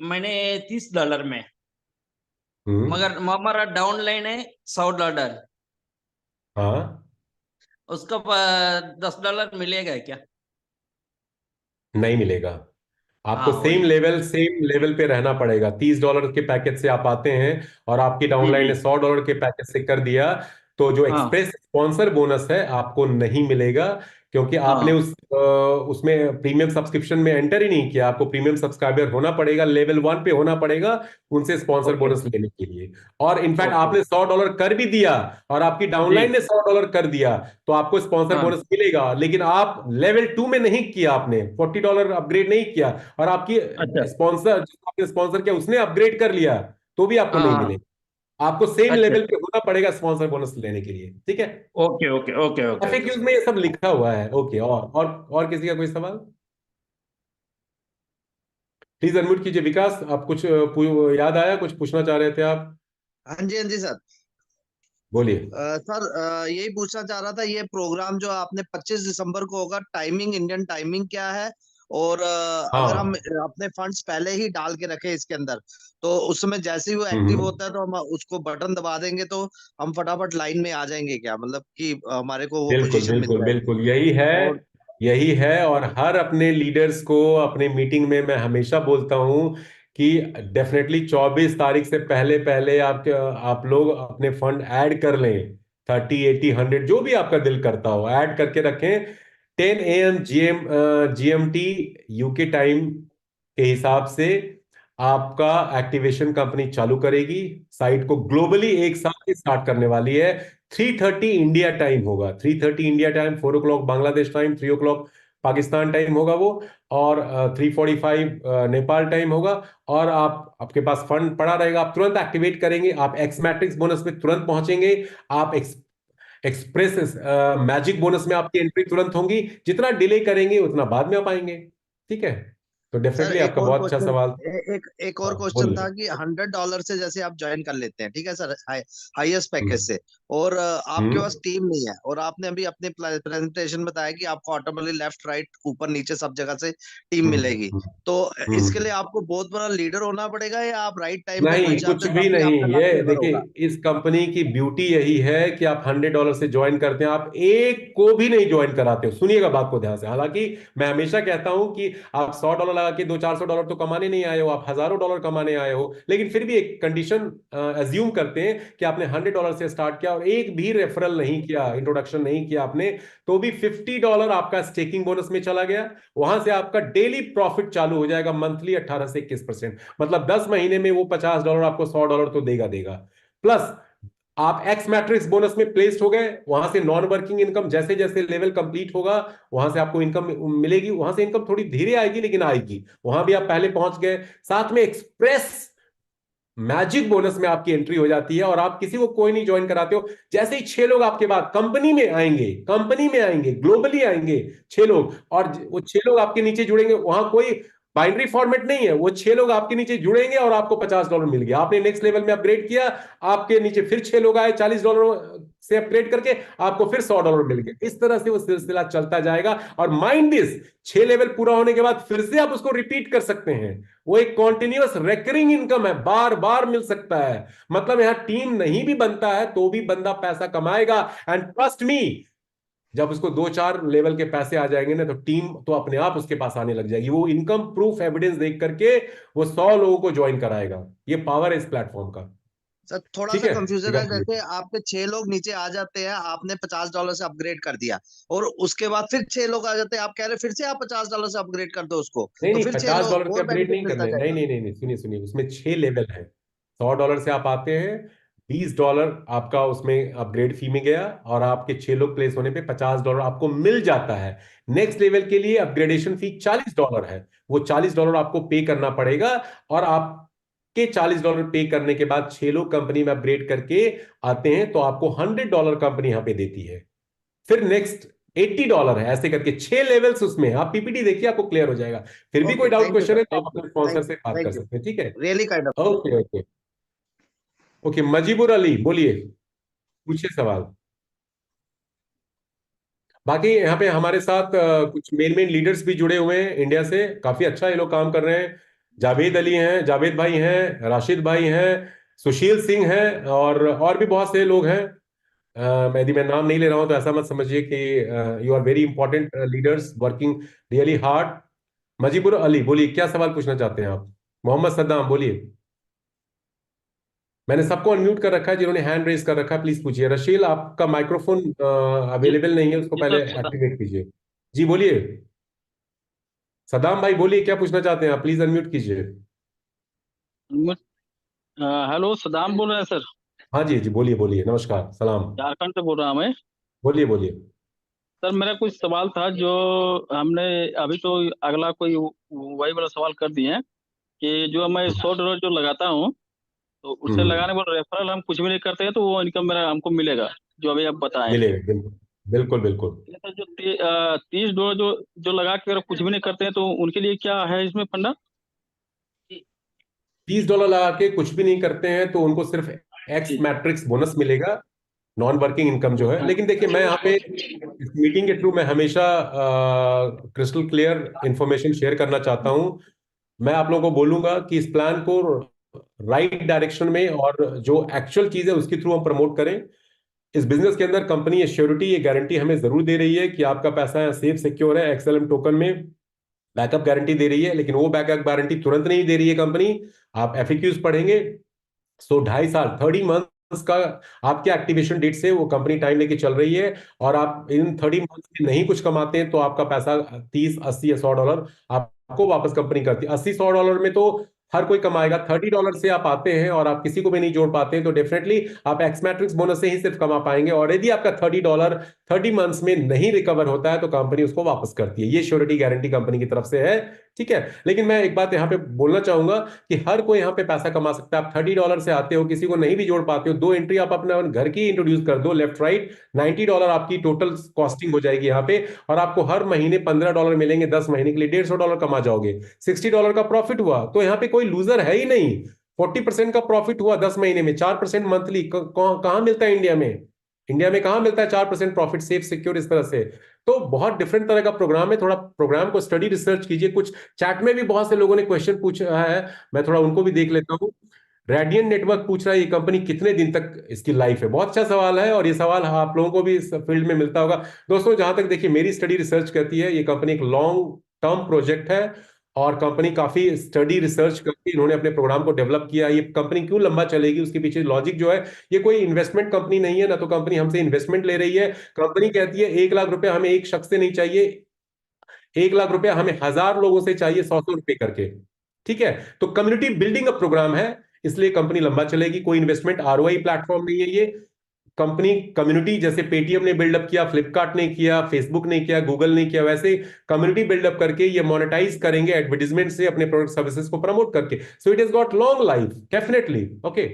मैंने $30 में, हम्म। मगर हमारा डाउन लाइन है $100। हाँ, उसका $10 मिलेगा क्या? नहीं मिलेगा। आपको हाँ सेम वही। लेवल, सेम लेवल पे रहना पड़ेगा। $30 के पैकेज से आप आते हैं, और आपकी डाउनलाइन ने जी। $100 के पैकेज से कर दिया, तो जो हाँ एक्सप्रेस स्पॉन्सर बोनस है आपको नहीं मिलेगा, क्योंकि आपने हाँ। उसमें प्रीमियम सब्सक्रिप्शन में एंटर ही नहीं किया। आपको प्रीमियम सब्सक्राइबर होना पड़ेगा, लेवल 1 पे होना पड़ेगा उनसे स्पॉन्सर ओके बोनस लेने के लिए। और इनफैक्ट ओके। आपने $100 कर भी दिया, और आपकी जी। डाउनलाइन ने $100 कर दिया, तो आपको स्पॉन्सर हाँ। बोनस मिलेगा। लेकिन आप लेवल 2 में नहीं किया, आपने $40 अपग्रेड नहीं किया, और आपकी अच्छा। स्पॉन्सर, जिसको आपने स्पॉन्सर किया उसने अपग्रेड कर लिया, तो भी आपको हाँ नहीं हाँ। मिलेगा। आपको सेम अच्छा। लेवल पे होना पड़ेगा स्पॉन्सर बोनस लेने के लिए। ठीक है, okay okay okay okay okay FAQs sir. में ये सब लिखा हुआ है। ओके, और किसी का कोई सवाल? प्लीज अनम्यूट कीजिए। विकास, आप कुछ याद आया, कुछ पूछना चाह रहे थे आप? हाँ जी सर। बोलिए। सर यही पूछना चाह रहा था, ये प्रोग्राम जो आपने 25 दिसंबर को होगा, टाइमिंग, इंडियन टाइमिंग क्या है? और अगर हम हाँ। अपने फंड्स पहले ही डाल के रखे इसके अंदर, तो उसमें जैसे ही वो एक्टिव हम्म। होता है तो हम उसको बटन दबा देंगे, तो हम फटाफट लाइन में आ जाएंगे क्या, मतलब कि हमारे को वो बिल्कुल पोजीशन मिल बिल्कुल जाएगी? बिल्कुल, यही है। और यही है, और हर अपने लीडर्स को अपने मीटिंग में मैं हमेशा बोलता हूं कि डेफिनेटली 24 तारीख से पहले पहले आप लोग अपने फंड ऐड कर लें। 30, 80, 100 जो भी आपका दिल करता हो ऐड करके रखें। 10 AM GMT यूके टाइम के हिसाब से आपका एक्टिवेशन कंपनी चालू करेगी। साइट को ग्लोबली एक साथ ही स्टार्ट करने वाली है। 3:30 इंडिया टाइम होगा, 3:30 India time, 4 o'clock Bangladesh time, 3 o'clock Pakistan time होगा वो, और 3:45 नेपाल टाइम होगा। और आपके पास फंड पड़ा रहेगा, आप तुरंत एक्टिवेट करेंगे, आप एक्स मैट्रिक्स बोनस में तुरंत पहुंचेंगे। आप एक्सप्रेस मैजिक बोनस में आपकी एंट्री तुरंत होगी। जितना डिले करेंगे उतना बाद में आप आएंगे। ठीक है, तो सर डेफिनेटली एक आपका और बहुत अच्छा क्वेश्चन, सवाल। एक और हाँ क्वेश्चन था बोलिए। कि $100 से जैसे आप ज्वाइन कर लेते हैं, ठीक है सर, हाईएस्ट पैकेज हम्म। से, और आपके पास हम्म। टीम नहीं है, और आपने अभी अपने प्रेजेंटेशन बताया कि आपको ऑटोमेटिकली लेफ्ट राइट ऊपर नीचे सब जगह से टीम हम्म। मिलेगी, हम्म। तो इसके हम्म। लिए आपको बहुत बड़ा लीडर होना पड़ेगा, या आप राइट टाइम पे नहीं, घुस कुछ जाते हैं भी तब भी नहीं। आपका लक ये फेवर देखिए, होगा? इस कंपनी की ब्यूटी यही है कि आप $100 से ज्वाइन करते हैं, आप एक को भी नहीं ज्वाइन कराते हो। सुनिएगा बात को ध्यान से। हालांकि मैं हमेशा कहता हूं कि आप $100 लगा के $200-400 तो कमाने नहीं आए हो, आप हजारों डॉलर कमाने आए हो। लेकिन फिर भी एक कंडीशन अज्यूम करते हैं कि आपने $100 से स्टार्ट किया और एक भी रेफरल नहीं किया, इंट्रोडक्शन नहीं किया आपने, तो भी $50 आपका स्टेकिंग बोनस में चला गया। वहां से आपका डेली प्रॉफिट चालू हो जाएगा मंथली 18 से 21%। मतलब 10 महीने में वो $50 आपको $100 तो देगा देगा। प्लस आप एक्स मैट्रिक्स बोनस में प्लेस्ड हो गए, वहां से नॉन वर्किंग इनकम जैसे जैसे लेवल कंप्लीट होगा वहां से आपको इनकम मिलेगी। वहां से इनकम थोड़ी धीरे आएगी लेकिन आएगी, वहां भी आप पहले पहुंच गए। साथ में एक्सप्रेस मैजिक बोनस में आपकी एंट्री हो जाती है और आप किसी को कोई नहीं ज्वाइन कराते हो। जैसे ही 6 लोग आपके बाद कंपनी में आएंगे, ग्लोबली आएंगे 6 लोग, और वो 6 लोग आपके नीचे जुड़ेंगे, वहां कोई बाइनरी फॉर्मेट नहीं है, वो 6 लोग आपके नीचे जुड़ेंगे और आपको $50 मिल गया। आपने नेक्स्ट लेवल में अपग्रेड किया, आपके नीचे फिर 6 लोग आए, $40 से अपग्रेड करके आपको फिर $100 मिल गया। इस तरह से वो सिलसिला चलता जाएगा। और माइंड दिस, 6 लेवल पूरा होने के बाद फिर से आप उसको रिपीट कर सकते हैं। वो एक कॉन्टिन्यूअस रेकरिंग इनकम है, बार बार मिल सकता है। मतलब यहां टीम नहीं भी बनता है तो भी बंदा पैसा कमाएगा। एंड ट्रस्ट मी, जब उसको 2-4 लेवल के पैसे आ जाएंगे ना, तो टीम तो अपने आप उसके पास आने लग जाएगी। वो इनकम प्रूफ एविडेंस देख करके वो 100 लोगों को ज्वाइन कराएगा। ये पावर है इस प्लेटफॉर्म का। सर थोड़ा ठीक सा है, कंफ्यूजन है, इवेंचुअली जैसे आपके 6 लोग नीचे आ जाते हैं, आपने $50 से अपग्रेड कर दिया, और उसके बाद फिर 6 लोग आ जाते हैं, आप कह रहे हैं फिर से आप $50 से अपग्रेड कर दो उसको, नहीं तो नहीं, फिर 6 $50 लोग से और अपग्रेड बेनिफिट नहीं मिलता करने, नहीं जाएगा। नहीं नहीं नहीं, सुनिए सुनिए, उसमें 6 लेवल है। $100 से आप आते हैं, $20 आपका उसमें अपग्रेड फी में गया, और आपके 6 लोग प्लेस होने पे $50 आपको मिल जाता है। नेक्स्ट लेवल के लिए अपग्रेडेशन फी $40 है, वो $40 आपको पे करना पड़ेगा। और आपके $40 पे करने के बाद 6 लोग कंपनी में अपग्रेड करके आते हैं तो आपको $100 कंपनी यहां पे देती है। फिर नेक्स्ट $80 है, ऐसे करके 6 लेवल्स उसमें। आप पीपीटी देखिए, आपको क्लियर हो जाएगा। फिर भी ओके, कोई doubt thank you question sir, है तो थैंक आप यू, अपने स्पॉन्सर थैंक से बात कर थैंक यू, सकते हैं। ठीक है, really kind of. Okay okay okay. Mujibur Ali बोलिए, पूछिए सवाल। बाकी यहाँ पे हमारे साथ कुछ मेन मेन लीडर्स भी जुड़े हुए हैं इंडिया से, काफी अच्छा ये लोग काम कर रहे हैं। जावेद अली हैं, जावेद भाई हैं, राशिद भाई हैं, सुशील सिंह हैं, और भी बहुत से लोग हैं। यदि मैं नाम नहीं ले रहा हूं तो ऐसा मत समझिए कि you are very important leaders working really hard. Majibur Ali बोलिए, क्या सवाल पूछना चाहते हैं आप? मोहम्मद सद्दाम बोलिए। मैंने सबको अनम्यूट कर रखा है, जिन्होंने हैंड रेज कर रखा है प्लीज पूछिए। रशील, आपका माइक्रोफोन जी अवेलेबल नहीं है, उसको जी पहले सर सदा एक्टिवेट कीजिए। जी बोलिए सदाम भाई, बोलिए क्या पूछना चाहते हैं आप, प्लीज अनम्यूट कीजिए। हेलो सदाम बोल रहे हैं सर। हाँ जी जी, बोलिए बोलिए, नमस्कार, सलाम। झारखंड से बोल रहा हूँ मैं। बोलिए बोलिए। सर मेरा कुछ सवाल था जो हमने अभी तो अगला कोई वही वाला सवाल कर दिए हैं कि जो मैं $100 जो लगाता हूँ तो उससे हम्म, लगाने पर रेफरल हम कुछ भी नहीं करते हैं तो वो इनकम मेरा हमको मिलेगा जो अभी आप बताएं। मिलेगा बिल्कुल बिल्कुल बिल्कुल। ये सर जो $30 जो जो लगा के अगर कुछ भी नहीं करते हैं तो उनके लिए क्या है इसमें फंडा? $30 लगा के कुछ भी नहीं करते हैं तो उनको सिर्फ एक्स जी मैट्रिक्स बोनस मिलेगा, नॉन वर्किंग इनकम जो है। लेकिन देखिए, मैं यहाँ पे इस मीटिंग के थ्रू मैं हमेशा क्रिस्टल क्लियर इंफॉर्मेशन शेयर करना चाहता हूँ। मैं आप लोगों को बोलूंगा कि इस प्लान को राइट डायरेक्शन में और जो एक्चुअल चीज है उसके थ्रू हम प्रमोट करें। इस बिजनेस के अंदर कंपनी ये श्योरिटी, ये गारंटी हमें जरूर दे रही है कि आपका पैसा सेफ सिक्योर है। एक्सएलएम टोकन में बैकअप गारंटी दे रही है, लेकिन वो बैकअप गारंटी तुरंत नहीं दे रही है कंपनी। आप एफएक्यूज पढ़ेंगे, 2.5 साल 30 मंथ्स का आपके एक्टिवेशन डेट से वो कंपनी टाइम लेके चल रही है। और आप इन 30 मंथ्स में नहीं कुछ कमाते हैं तो आपका पैसा 30, 80 या $100 आपको वापस कंपनी करती है। 80-100 डॉलर में तो हर कोई कमाएगा। $30 से आप आते हैं और आप किसी को भी नहीं जोड़ पाते हैं तो डेफिनेटली आप एक्स मैट्रिक्स बोनस से ही सिर्फ कमा पाएंगे। और यदि आपका $30 30 मंथ्स में नहीं रिकवर होता है तो कंपनी उसको वापस करती है। ये श्योरिटी गारंटी कंपनी की तरफ से है। ठीक है, लेकिन मैं एक बात यहाँ पे बोलना चाहूंगा कि हर कोई यहाँ पे पैसा कमा सकता है। आप $30 से आते हो, किसी को नहीं भी जोड़ पाते हो, 2 एंट्री आप अपने घर की इंट्रोड्यूस कर दो, लेफ्ट राइट, $90 आपकी टोटल कॉस्टिंग हो जाएगी यहाँ पे। और आपको हर महीने $15 मिलेंगे, 10 महीने के लिए $150 कमा जाओगे। $60 का प्रॉफिट हुआ तो यहाँ पे कोई लूजर है ही नहीं। 40% का प्रॉफिट हुआ 10 महीने में, 4% मंथली। कहाँ मिलता है इंडिया में? इंडिया में कहाँ मिलता है 4% प्रॉफिट सेफ सिक्योर इस तरह से? तो बहुत डिफरेंट तरह का प्रोग्राम है। थोड़ा प्रोग्राम को स्टडी रिसर्च कीजिए। कुछ चैट में भी बहुत से लोगों ने क्वेश्चन पूछा है, मैं थोड़ा उनको भी देख लेता हूँ। रेडियन नेटवर्क पूछ रहा है ये कंपनी कितने दिन तक इसकी लाइफ है। बहुत अच्छा सवाल है और ये सवाल आप लोगों को भी इस फील्ड में मिलता होगा। दोस्तों, जहां तक देखिए मेरी स्टडी रिसर्च कहती है ये कंपनी एक लॉन्ग टर्म प्रोजेक्ट है और कंपनी काफी स्टडी रिसर्च करके इन्होंने अपने प्रोग्राम को डेवलप किया। ये कंपनी क्यों लंबा चलेगी, उसके पीछे लॉजिक जो है, ये कोई इन्वेस्टमेंट कंपनी नहीं है ना, तो कंपनी हमसे इन्वेस्टमेंट ले रही है। कंपनी कहती है 1 लाख रुपए हमें एक शख्स से नहीं चाहिए, 1 लाख रुपए हमें 1000 लोगों से चाहिए, 100-100 रुपए करके। ठीक है, तो कम्युनिटी बिल्डिंग अ प्रोग्राम है, इसलिए कंपनी लंबा चलेगी। कोई इन्वेस्टमेंट आरओआई प्लेटफॉर्म नहीं है ये। कंपनी कम्युनिटी जैसे पेटीएम ने बिल्डअप किया, फ्लिपकार्ट ने किया, फेसबुक ने किया, गूगल ने किया, वैसे कम्युनिटी बिल्डअप करके ये मोनेटाइज करेंगे एडवर्टीजमेंट से, अपने प्रोडक्ट सर्विसेज को प्रमोट करके। So it is got long life definitely. Okay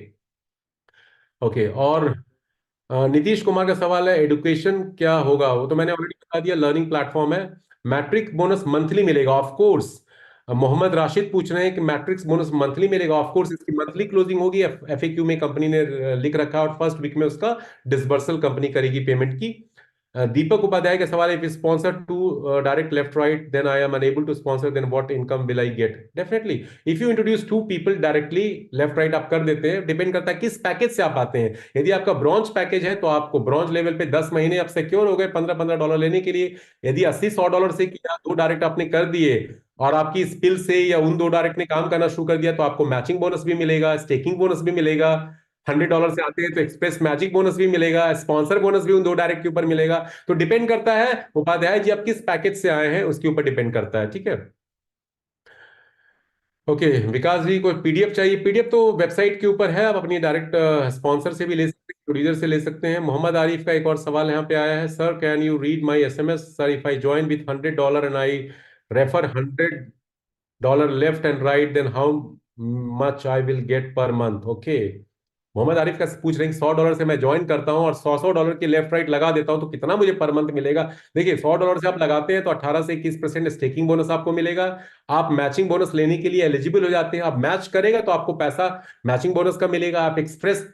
okay. और नीतीश कुमार का सवाल है एडुकेशन क्या होगा, वो तो मैंने ऑलरेडी बता दिया, लर्निंग प्लेटफॉर्म है। मैट्रिक बोनस मंथली मिलेगा ऑफ कोर्स। मोहम्मद राशिद पूछ रहे हैं कि मैट्रिक्स बोनस मंथली मिलेगा, ऑफ कोर्स इसकी मंथली क्लोजिंग होगी, एफएक्यू में कंपनी ने लिख रखा है, और फर्स्ट वीक में उसका डिसबर्सल कंपनी करेगी पेमेंट की। दीपक उपाध्याय का सवाल है, if sponsor to direct left right then I am unable to sponsor, then what income will I get? Definitely if you introduce 2 people directly left right आप कर देते हैं, डिपेंड करता है किस पैकेज से आप आते हैं। यदि आपका ब्रॉन्ज पैकेज है तो आपको ब्रॉन्ज लेवल पे 10 महीने आप सिक्योर हो गए $15-15 लेने के लिए। यदि 80-100 डॉलर से किया, 2 डायरेक्ट आपने कर दिए और आपकी स्किल से या उन 2 डायरेक्ट ने काम करना शुरू कर दिया, तो आपको मैचिंग बोनस भी मिलेगा, स्टेकिंग बोनस भी मिलेगा। $100 से आते हैं तो एक्सप्रेस मैजिक बोनस भी मिलेगा, स्पॉन्सर बोनस भी उन 2 डायरेक्ट के ऊपर मिलेगा। तो डिपेंड करता है उपाध्याय जी आप किस पैकेज से आए हैं, उसके ऊपर डिपेंड करता है। ठीक है, ओके। विकास जी को पीडीएफ चाहिए, पीडीएफ तो वेबसाइट के ऊपर है, आप अपनी डायरेक्ट स्पॉन्सर से भी ले सकते हैं, प्रोड्यूसर से ले सकते हैं। मोहम्मद आरिफ का एक और सवाल यहाँ पे आया है, sir can you read my SMS sir, if I join with $100 and I refer $100 left and right, then how much I will get per month? Okay, Mohammad Arif का पूछ रहे हैं $100 से मैं ज्वाइन करता हूं और $100 की लेफ्ट राइट लगा देता हूं तो कितना मुझे पर मंथ मिलेगा? देखिए, $100 से आप लगाते हैं तो 18 से 21% स्टेकिंग बोनस आपको मिलेगा। आप मैचिंग बोनस लेने के लिए एलिजिबल हो जाते हैं, आप मैच करेगा तो आपको पैसा मैचिंग बोनस का मिलेगा। आप एक्सप्रेस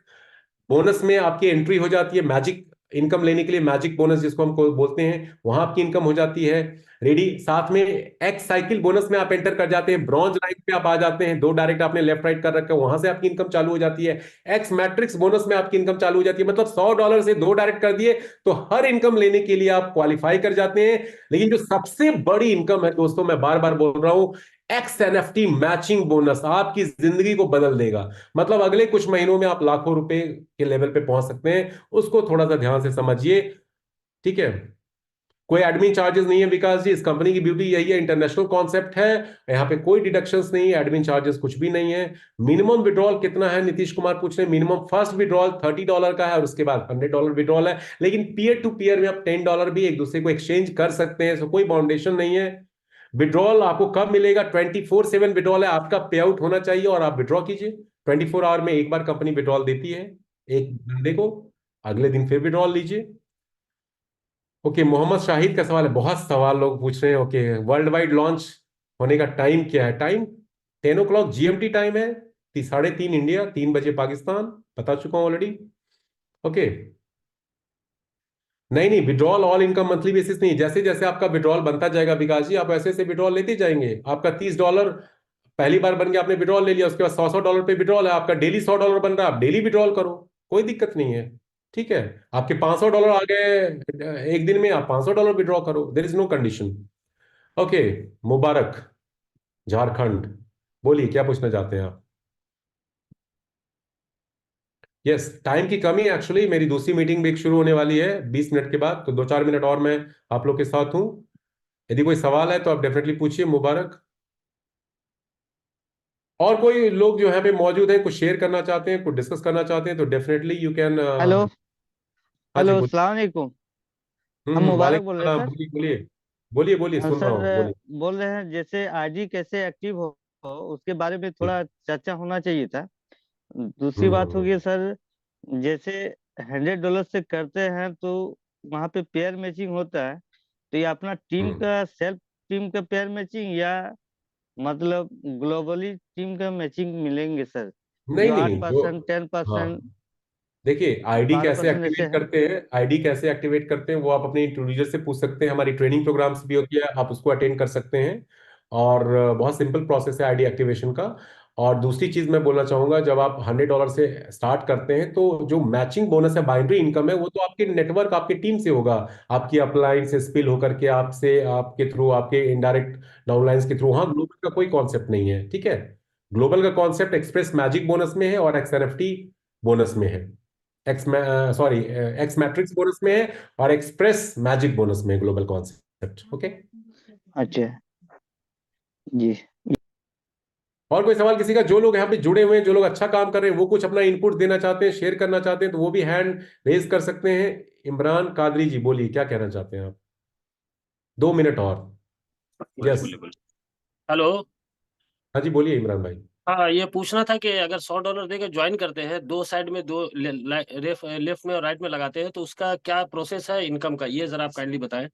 बोनस में आपकी एंट्री हो जाती है, मैजिक इनकम लेने के लिए मैजिक बोनस जिसको हम बोलते हैं, वहां आपकी इनकम हो जाती है रेडी। साथ में एक्स साइकिल बोनस में आप एंटर कर जाते हैं, ब्रॉन्ज लाइन पे आप आ जाते हैं, 2 डायरेक्ट आपने लेफ्ट राइट कर रखा है, वहां से आपकी इनकम चालू हो जाती है। एक्स मैट्रिक्स बोनस में आपकी इनकम चालू हो जाती है, मतलब $100 से 2 डायरेक्ट कर दिए तो हर इनकम लेने के लिए आप क्वालिफाई कर जाते हैं। लेकिन जो सबसे बड़ी इनकम है दोस्तों, मैं बार बार बोल रहा हूं, एक्स एनएफटी मैचिंग बोनस आपकी जिंदगी को बदल देगा। मतलब अगले कुछ महीनों में आप लाखों रुपए के लेवल पे पहुंच सकते हैं, उसको थोड़ा सा ध्यान से समझिए। ठीक है, कोई एडमिन चार्जेस नहीं है विकास जी, इस कंपनी की ब्यूटी यही है, इंटरनेशनल कॉन्सेप्ट है, यहाँ पे कोई डिडक्शंस नहीं है, एडमिन चार्जेस कुछ भी नहीं है। मिनिमम विड्रॉल कितना है, नीतीश कुमार पूछ रहे हैं। मिनिमम फर्स्ट विड्रॉल $30 का है और उसके बाद $100 विड्रॉल है, लेकिन पीयर टू पीयर में आप $10 भी एक दूसरे को एक्सचेंज कर सकते हैं, सो कोई बाउंडेशन नहीं है। विड्रॉल आपको कब मिलेगा? 24/7 विड्रॉल है, आपका पे आउट होना चाहिए और आप विड्रॉ कीजिए। 24 आवर में एक बार कंपनी विड्रॉल देती है एक बंदे को, अगले दिन फिर विड्रॉल लीजिए। ओके, मोहम्मद शाहिद का सवाल है, बहुत सवाल लोग पूछ रहे हैं। ओके, वर्ल्ड वाइड लॉन्च होने का टाइम क्या है? टाइम 10 o'clock GMT टाइम है, 3:30 इंडिया, 3 बजे पाकिस्तान, बता चुका हूं ऑलरेडी। ओके, नहीं नहीं, withdrawal all income monthly basis नहीं, जैसे जैसे आपका विड्रॉल बनता जाएगा विकास जी, आप ऐसे ऐसे विड्रॉल लेते जाएंगे। आपका $30 पहली बार बन गया, आपने विड्रॉल ले लिया, उसके बाद $100 पे विड्रॉल है, आपका डेली $100 बन रहा है, आप डेली विड्रॉल करो, कोई दिक्कत नहीं है। ठीक है, आपके $500 आ गए एक दिन में, आप $500 विड्रॉ करो, there is no condition. Okay, Mubarak Jharkhand, बोलिए क्या पूछना चाहते हैं आप? यस, टाइम की कमी है एक्चुअली, मेरी दूसरी मीटिंग भी एक शुरू होने वाली है 20 मिनट के बाद, तो 2-4 मिनट और मैं आप लोग के साथ हूं। यदि कोई सवाल है तो आप डेफिनेटली पूछिए। मुबारक। और कोई लोग जो यहाँ पे मौजूद हैं, कुछ शेयर करना चाहते हैं, कुछ डिस्कस करना चाहते हैं, तो डेफिनेटली यू कैन। हेलो। हाँ जी हेलो, बोलिए। अस्सलाम वालेकुम। हम मुबारक वालेकुम बोल रहे हैं सलाम, सर। बोलिए बोलिए। बोलिए बोलिए, सुन रहा सर, हूँ, बोलिए। बोल रहे हैं जैसे आईडी कैसे एक्टिव हो उसके बारे में हम्म थोड़ा चर्चा होना चाहिए था। दूसरी हम्म बात हम्म, होगी सर, जैसे $100 से करते हैं तो वहाँ पे पेयर मैचिंग होता है, तो ये अपना टीम हम्म। का सेल्फ टीम का पेयर मैचिंग या मतलब ग्लोबली टीम का मैचिंग मिलेंगे सर? नहीं जो आठ नहीं, जो, परसेंट टेन हाँ, परसेंट देखिए आईडी बारह कैसे परसेंट ऐसे एक्टिवेट है। करते हैं, आईडी कैसे एक्टिवेट करते हैं वो आप अपने इंट्रोड्यूसर से पूछ सकते हैं, हमारी ट्रेनिंग प्रोग्राम्स भी होती है, आप उसको अटेंड कर सकते हैं। और बहुत सिंपल प्रोसेस है आईडी एक्टिवेशन का। और दूसरी चीज मैं बोलना चाहूंगा, जब आप $100 से स्टार्ट करते हैं तो जो मैचिंग बोनस है, बाइनरी इनकम है, वो तो आपके नेटवर्क, आपकी टीम से होगा, आपकी अपलाइन से स्पिल होकर के, आपसे, आपके थ्रू, आपके इनडायरेक्ट डाउनलाइंस के थ्रू। हाँ, ग्लोबल का कोई कॉन्सेप्ट नहीं है, ठीक है। ग्लोबल का कॉन्सेप्ट एक्सप्रेस मैजिक बोनस में है और XNFT बोनस में है, एक्स मैट्रिक्स बोनस में है और एक्सप्रेस मैजिक बोनस में है, ग्लोबल कॉन्सेप्ट। ओके, अच्छा जी। और कोई सवाल किसी का? जो लोग यहाँ पे जुड़े हुए हैं, जो लोग अच्छा काम कर रहे हैं, वो कुछ अपना इनपुट देना चाहते हैं, शेयर करना चाहते हैं, तो वो भी हैंड रेज कर सकते हैं। इमरान कादरी जी, बोलिए, क्या कहना चाहते हैं आप? 2 मिनट और। बोलिए यस, बोलिए बोलिए। हेलो। हाँ जी, बोलिए इमरान भाई। हाँ, ये पूछना था कि अगर $100 देकर ज्वाइन करते हैं, दो साइड में, दो लेफ्ट में और राइट में लगाते हैं, तो उसका क्या प्रोसेस है इनकम का, ये जरा आप काइंडली बताएं।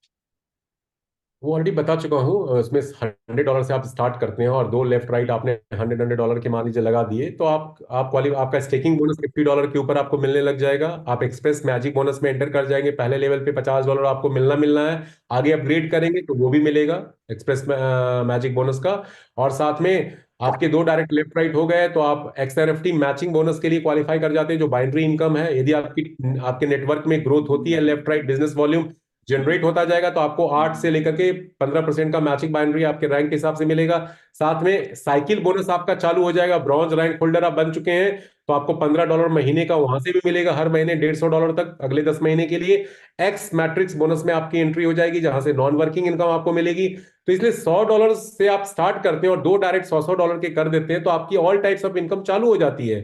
वो ऑलरेडी बता चुका हूँ। उसमें $100 से आप स्टार्ट करते हैं और दो लेफ्ट राइट आपने $100 के मान लीजिए लगा दिए, तो आपका स्टेकिंग बोनस $50 के ऊपर आपको मिलने लग जाएगा। आप एक्सप्रेस मैजिक बोनस में एंटर कर जाएंगे, पहले लेवल पे $50 आपको मिलना है। आगे अपग्रेड करेंगे तो वो भी मिलेगा, एक्सप्रेस मैजिक बोनस का। और साथ में आपके दो डायरेक्ट लेफ्ट राइट हो गए तो आप XNFT मैचिंग बोनस के लिए क्वालिफाई कर जाते हैं, जो बाइनरी इनकम है। यदि आपके नेटवर्क में ग्रोथ होती है, left right business volume generate होता जाएगा, तो आपको 8 से लेकर के 15% का मैचिंग बाइनरी आपके रैंक के हिसाब से मिलेगा। साथ में साइकिल बोनस आपका चालू हो जाएगा। ब्रॉन्ज रैंक होल्डर आप बन चुके हैं तो आपको $15 महीने का वहां से भी मिलेगा, हर महीने $150 तक अगले 10 महीने के लिए। एक्स मैट्रिक्स बोनस में आपकी एंट्री हो जाएगी, जहां से नॉन वर्किंग इनकम आपको मिलेगी। तो इसलिए $100 से आप स्टार्ट करते हैं और दो डायरेक्ट $100 के कर देते हैं, तो आपकी ऑल टाइप्स ऑफ इनकम चालू हो जाती है।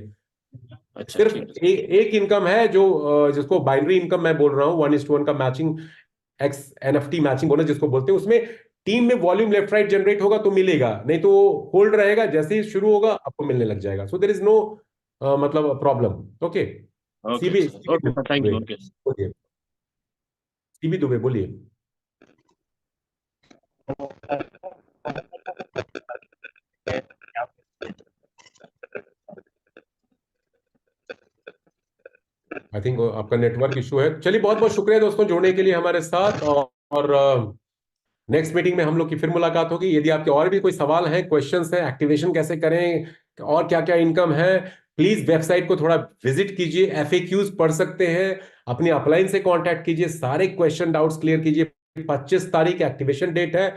अच्छा, सिर्फ ठीक है। एक इनकम है जो जिसको बाइनरी इनकम मैं बोल रहा हूँ, 1:1 का मैचिंग XNFT मैचिंग बोनस जिसको बोलते हैं। उसमें टीम में वॉल्यूम लेफ्ट राइट जनरेट होगा तो मिलेगा, नहीं तो होल्ड रहेगा, जैसे ही शुरू होगा आपको मिलने लग जाएगा। सो देयर इज नो मतलब problem. Okay, okay CB sir, okay sir, thank you. Okay. बोलिए, सीबी दुबे बोलिए। आई थिंक आपका नेटवर्क इशू है। चलिए, बहुत बहुत शुक्रिया दोस्तों जुड़ने के लिए हमारे साथ, और नेक्स्ट मीटिंग में हम लोग की फिर मुलाकात होगी। यदि आपके और भी कोई सवाल हैं, क्वेश्चंस हैं, एक्टिवेशन कैसे करें और क्या क्या इनकम है, प्लीज वेबसाइट को थोड़ा विजिट कीजिए, FAQs पढ़ सकते हैं, अपनी अपलाइन से कांटेक्ट कीजिए, सारे क्वेश्चन डाउट्स क्लियर कीजिए। 25 तारीख एक्टिवेशन डेट है।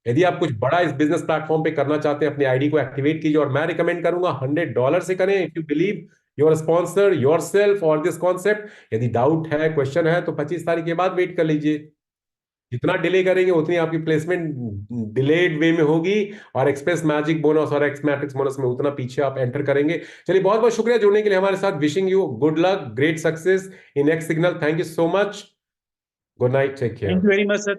यदि आप कुछ बड़ा इस बिजनेस प्लेटफॉर्म पे करना चाहते हैं, अपनी आईडी को एक्टिवेट कीजिए, और मैं रिकमेंड करूंगा $100 से करें, if you believe your sponsor your self और दिस कॉन्सेप्ट। यदि डाउट है, क्वेश्चन है, तो 25 तारीख के बाद वेट कर लीजिए। जितना डिले करेंगे उतनी आपकी प्लेसमेंट डिलेड वे में होगी, और एक्सप्रेस मैजिक बोनस और एक्स मैट्रिक्स बोनस में उतना पीछे आप एंटर करेंगे। चलिए, बहुत बहुत शुक्रिया जुड़ने के लिए हमारे साथ। Wishing you good luck, great success in X signal. Thank you so much. Good night, take care. Thank you very much sir.